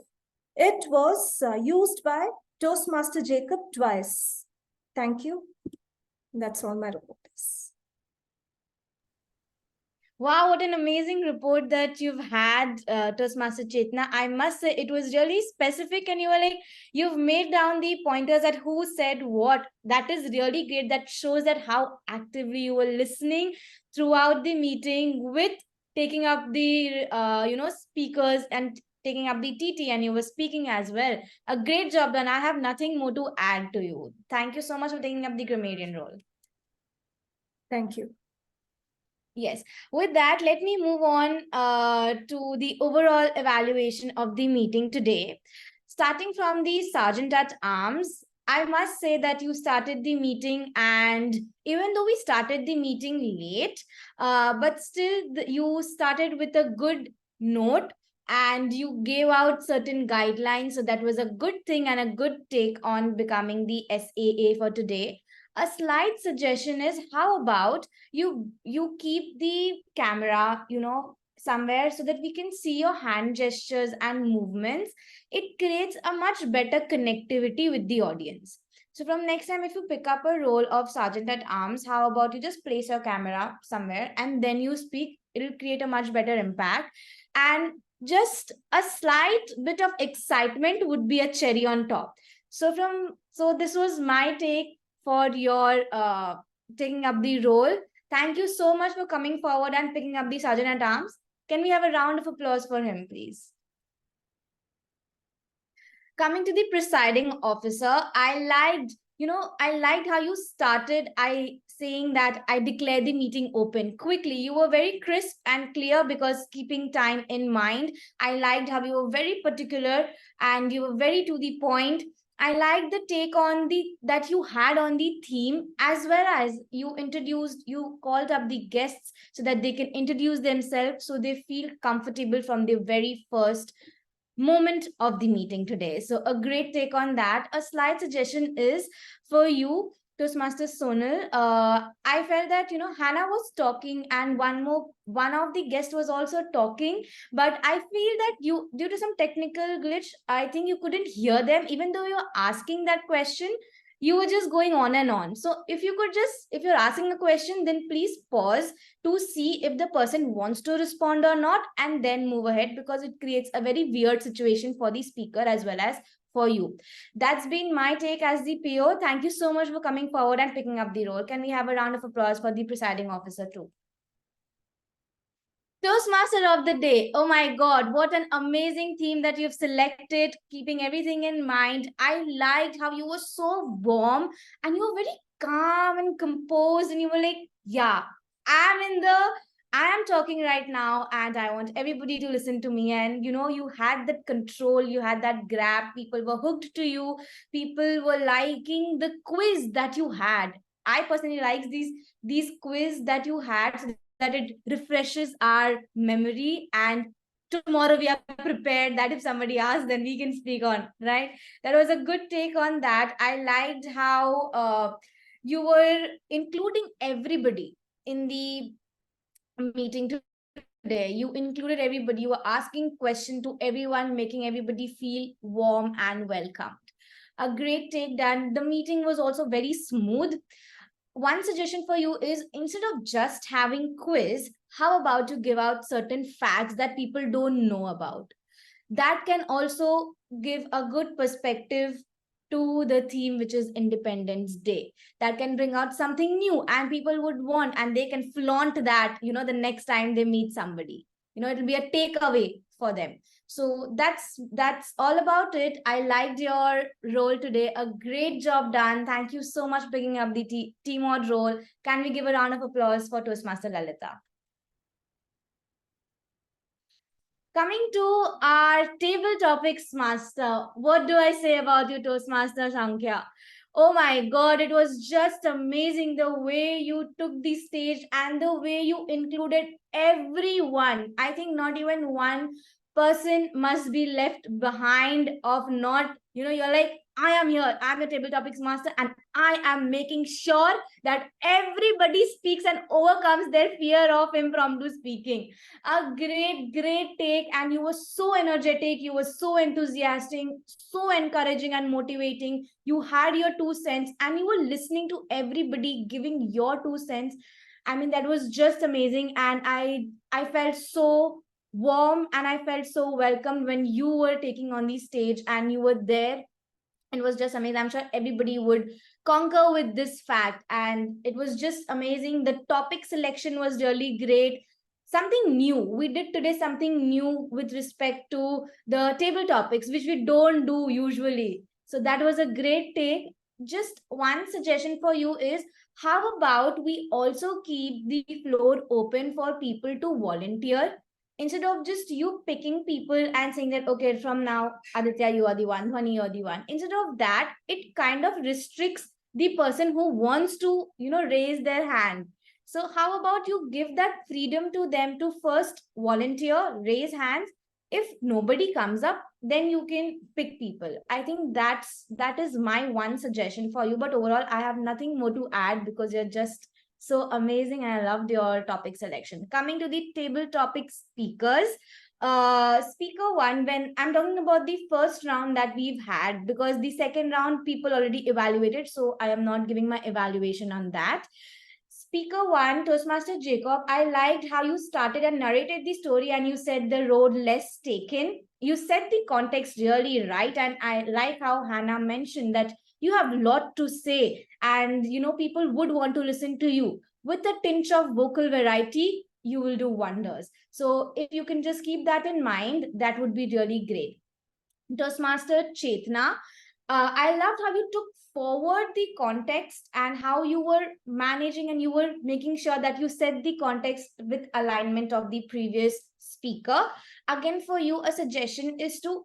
It was used by Toastmaster Jacob twice. Thank you. That's all my report is. Wow, what an amazing report that you've had, Toastmaster Chetna. I must say it was really specific and you were like, you've made down the pointers at who said what. That is really great. That shows that how actively you were listening throughout the meeting with taking up the, speakers and taking up the TT and you were speaking as well. A great job done. I have nothing more to add to you. Thank you so much for taking up the grammarian role. Thank you. Yes, with that, let me move on to the overall evaluation of the meeting today. Starting from the Sergeant at Arms, I must say that you started the meeting, and even though we started the meeting late, but still you started with a good note and you gave out certain guidelines. So that was a good thing and a good take on becoming the SAA for today. A slight suggestion is how about you keep the camera, somewhere so that we can see your hand gestures and movements, it creates a much better connectivity with the audience. So from next time, if you pick up a role of Sergeant at Arms, how about you just place your camera somewhere and then you speak? It'll create a much better impact. And just a slight bit of excitement would be a cherry on top. So this was my take for your taking up the role. Thank you so much for coming forward and picking up the Sergeant at Arms. Can we have a round of applause for him, please? Coming to the presiding officer, I liked how you started saying that I declare the meeting open quickly. You were very crisp and clear because keeping time in mind. I liked how you were very particular and you were very to the point. I liked the take on that you had on the theme, as well as you called up the guests so that they can introduce themselves so they feel comfortable from the very first moment of the meeting today. So a great take on that. A slight suggestion is for you, Toastmaster Sonal. I felt that Hannah was talking and one of the guests was also talking, but I feel that due to some technical glitch, I think you couldn't hear them, even though you're asking that question. You were just going on and on. So if you're asking a question, then please pause to see if the person wants to respond or not, and then move ahead, because it creates a very weird situation for the speaker as well as for you. That's been my take as the PO. Thank you so much for coming forward and picking up the role. Can we have a round of applause for the presiding officer too? Toastmaster of the day. Oh my God, what an amazing theme that you've selected, keeping everything in mind. I liked how you were so warm and you were very calm and composed, and you were like, yeah, I am talking right now and I want everybody to listen to me. And you had that control, you had that grab, people were hooked to you, people were liking the quiz that you had. I personally like these quiz that you had, so that it refreshes our memory, and tomorrow we are prepared that if somebody asks, then we can speak on, right? That was a good take on that. I liked how you were including everybody in the meeting today. You included everybody. You were asking questions to everyone, making everybody feel warm and welcomed. A great take, Dan. The meeting was also very smooth. One suggestion for you is, instead of just having quiz, how about you give out certain facts that people don't know about? That can also give a good perspective to the theme, which is Independence Day. That can bring out something new and people would want, and they can flaunt that, the next time they meet somebody. It'll be a takeaway for them. So that's all about it. I liked your role today. A great job done. Thank you so much for picking up the TMOD role. Can we give a round of applause for Toastmaster Lalitha? Coming to our table topics master, what do I say about you, Toastmaster Sankhya? Oh my God, it was just amazing the way you took the stage and the way you included everyone. I think not even one person must be left behind of not, you're like, I am here, I'm the table topics master, and I am making sure that everybody speaks and overcomes their fear of impromptu speaking. A great take, and you were so energetic, you were so enthusiastic, so encouraging and motivating. You had your 2 cents and you were listening to everybody giving your 2 cents. I mean, that was just amazing, and I felt so warm and I felt so welcomed when you were taking on the stage and you were there. It was just amazing. I'm sure everybody would concur with this fact, and it was just amazing. The topic selection was really great. Something new. We did today something new with respect to the table topics, which we don't do usually. So that was a great take. Just one suggestion for you is, how about we also keep the floor open for people to volunteer? Instead of just you picking people and saying that, okay, from now, Aditya, you are the one, Dhwani, you're the one. Instead of that, it kind of restricts the person who wants to, raise their hand. So how about you give that freedom to them to first volunteer, raise hands. If nobody comes up, then you can pick people. I think that is my one suggestion for you. But overall, I have nothing more to add because you're just So amazing. I loved your topic selection. Coming to the table topic speakers. Speaker one, when I'm talking about the first round that we've had, because the second round people already evaluated, so I am not giving my evaluation on that. Speaker one, Toastmaster Jacob, I liked how you started and narrated the story and you said the road less taken. You set the context really right. And I like how Hannah mentioned that you have a lot to say and people would want to listen to you. With a tinge of vocal variety, you will do wonders. So if you can just keep that in mind, that would be really great. Toastmaster Chetna, I loved how you took forward the context and how you were managing and you were making sure that you set the context with alignment of the previous speaker. Again, for you, a suggestion is to,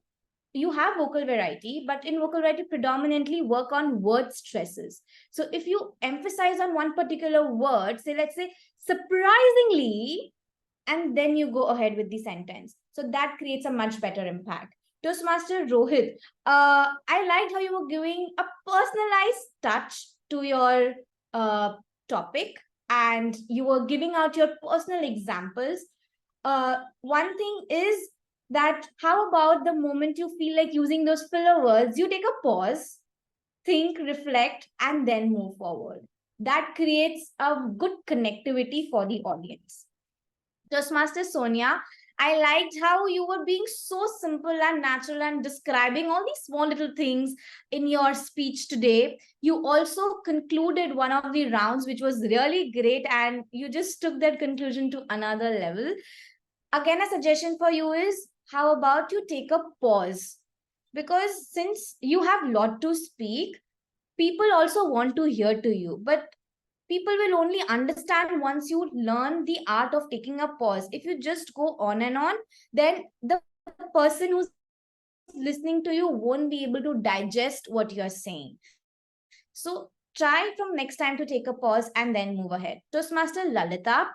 you have vocal variety, but in vocal variety, predominantly work on word stresses. So if you emphasize on one particular word, say, let's say, surprisingly, and then you go ahead with the sentence. So that creates a much better impact. Toastmaster Rohit, I liked how you were giving a personalized touch to your topic and you were giving out your personal examples. One thing is that how about the moment you feel like using those filler words, you take a pause, think, reflect, and then move forward. That creates a good connectivity for the audience. Toastmaster Sonia, I liked how you were being so simple and natural and describing all these small little things in your speech today. You also concluded one of the rounds, which was really great, and you just took that conclusion to another level. Again, a suggestion for you is, how about you take a pause? Because since you have a lot to speak, people also want to hear to you. But people will only understand once you learn the art of taking a pause. If you just go on and on, then the person who's listening to you won't be able to digest what you're saying. So try from next time to take a pause and then move ahead. Toastmaster Lalita,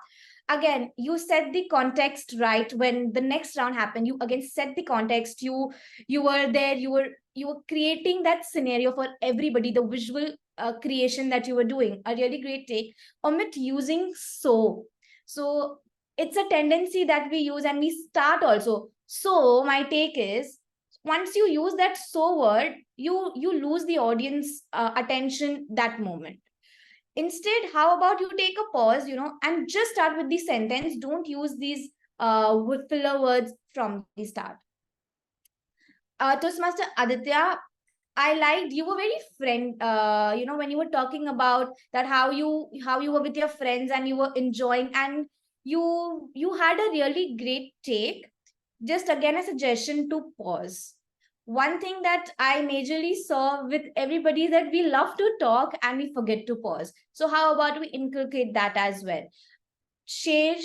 again, you set the context right when the next round happened. You again set the context. You were there. You were creating that scenario for everybody. The visual creation that you were doing, a really great take. Omit using so. So it's a tendency that we use, and we start also. So my take is, once you use that so word, you lose the audience attention that moment. Instead, how about you take a pause, and just start with the sentence. Don't use these filler words from the start. Toastmaster Aditya, I liked you were very when you were talking about that, how you were with your friends and you were enjoying, and you had a really great take. Just again, a suggestion to pause. One thing that I majorly saw with everybody is that we love to talk and we forget to pause. So how about we inculcate that as well? Sher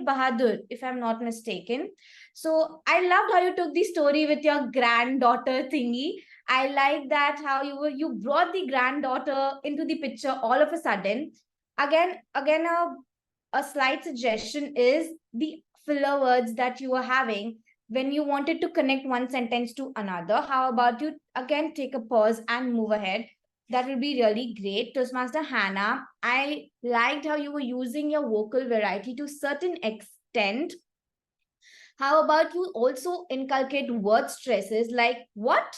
Bahadur, if I'm not mistaken. So I loved how you took the story with your granddaughter thingy. I like that how you brought the granddaughter into the picture all of a sudden. Again, a slight suggestion is the filler words that you are having when you wanted to connect one sentence to another. How about you again take a pause and move ahead? That will be really great. Toastmaster Hannah, I liked how you were using your vocal variety to a certain extent. How about you also inculcate word stresses like what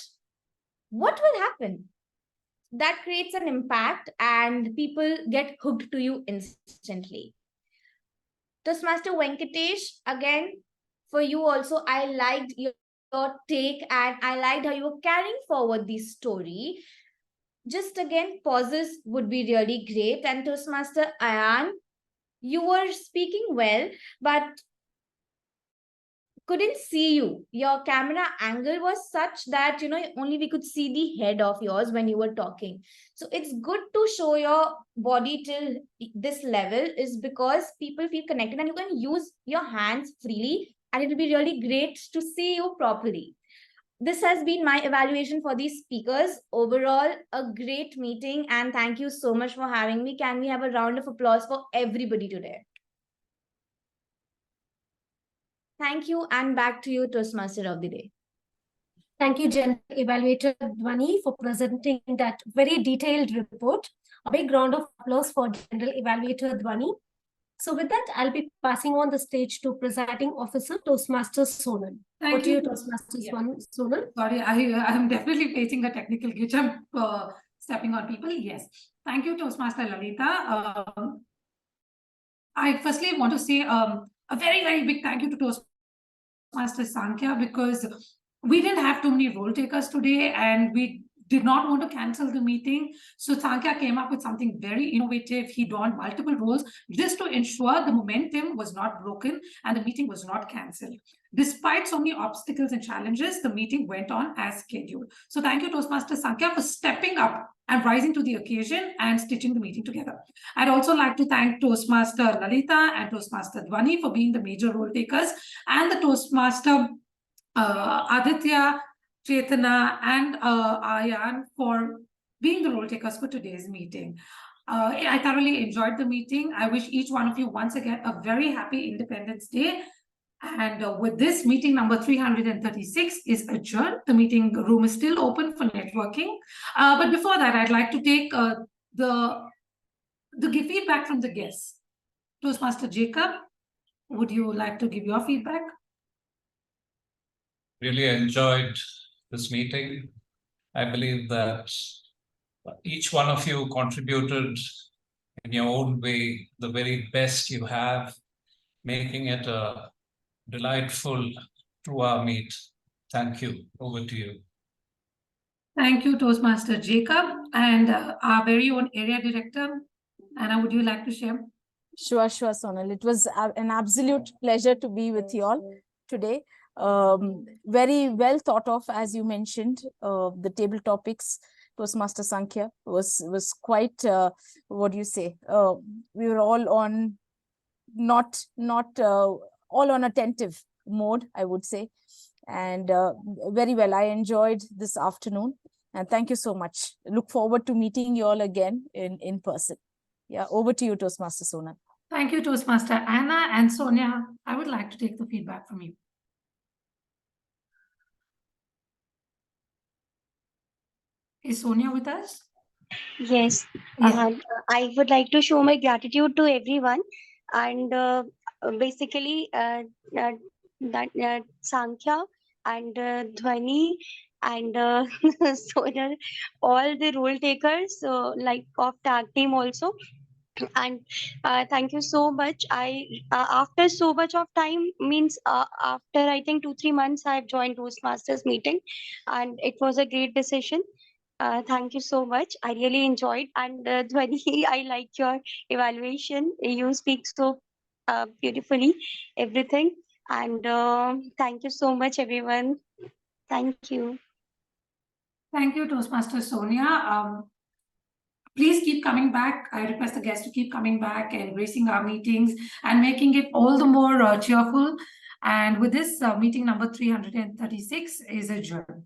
will happen? That creates an impact and people get hooked to you instantly. Toastmaster Venkatesh, again, for you also, I liked your take and I liked how you were carrying forward the story. Just again, pauses would be really great. And Toastmaster Ayan, you were speaking well, but couldn't see you. Your camera angle was such that, only we could see the head of yours when you were talking. So it's good to show your body till this level, is because people feel connected and you can use your hands freely and it will be really great to see you properly. This has been my evaluation for these speakers. Overall, a great meeting, and thank you so much for having me. Can we have a round of applause for everybody today? Thank you, and back to you, Toastmaster of the Day. Thank you, General Evaluator Dhwani, for presenting that very detailed report. A big round of applause for General Evaluator Dhwani. So with that, I'll be passing on the stage to Presiding Officer Toastmaster Sonal. Thank Over you. to Toastmasters Yeah. Sonal. Sorry, I'm definitely facing a technical glitch. I'm stepping on people. Yes. Thank you, Toastmaster Lalitha. I firstly want to say a very, very big thank you to Toastmaster Sankhya, because we didn't have too many role takers today and we did not want to cancel the meeting. So Sankhya came up with something very innovative. He donned multiple roles just to ensure the momentum was not broken and the meeting was not cancelled. Despite so many obstacles and challenges, the meeting went on as scheduled. So thank you, Toastmaster Sankhya, for stepping up and rising to the occasion and stitching the meeting together. I'd also like to thank Toastmaster Lalitha and Toastmaster Dhwani for being the major role takers, and the Toastmaster Aditya, Chetana, and Ayan for being the role takers for today's meeting. I thoroughly enjoyed the meeting. I wish each one of you once again a very happy Independence Day. And with this, meeting number 336 is adjourned. The meeting room is still open for networking. But before that, I'd like to take the feedback from the guests. Toastmaster Jacob, would you like to give your feedback? Really enjoyed this meeting. I believe that each one of you contributed in your own way the very best you have, making it a delightful 2-hour meet. Thank you. Over to you. Thank you, Toastmaster Jacob, and our very own area director. Anna, would you like to share? Sure, Sonal. It was an absolute pleasure to be with you all today. Very well thought of, as you mentioned. The table topics, Toastmaster Sankhya was quite, what do you say? We were all on not all on attentive mode, I would say. And very well, I enjoyed this afternoon. And thank you so much. Look forward to meeting you all again in person. Yeah, over to you, Toastmaster Sonal. Thank you, Toastmaster Anna and Sonia. I would like to take the feedback from you. Is Sonia with us? Yes, Yeah. I would like to show my gratitude to everyone, and basically that Sankhya and Dhwani and Sonal, all the role takers, like of tag team also. And thank you so much. I after so much of time, means after I think 2-3 months, I've joined Toastmasters meeting, and it was a great decision. Thank you so much. I really enjoyed. And Dhwani, I like your evaluation. You speak so beautifully, everything. And thank you so much, everyone. Thank you. Thank you, Toastmaster Sonia. Please keep coming back. I request the guests to keep coming back and gracing our meetings and making it all the more cheerful. And with this, meeting number 336 is adjourned.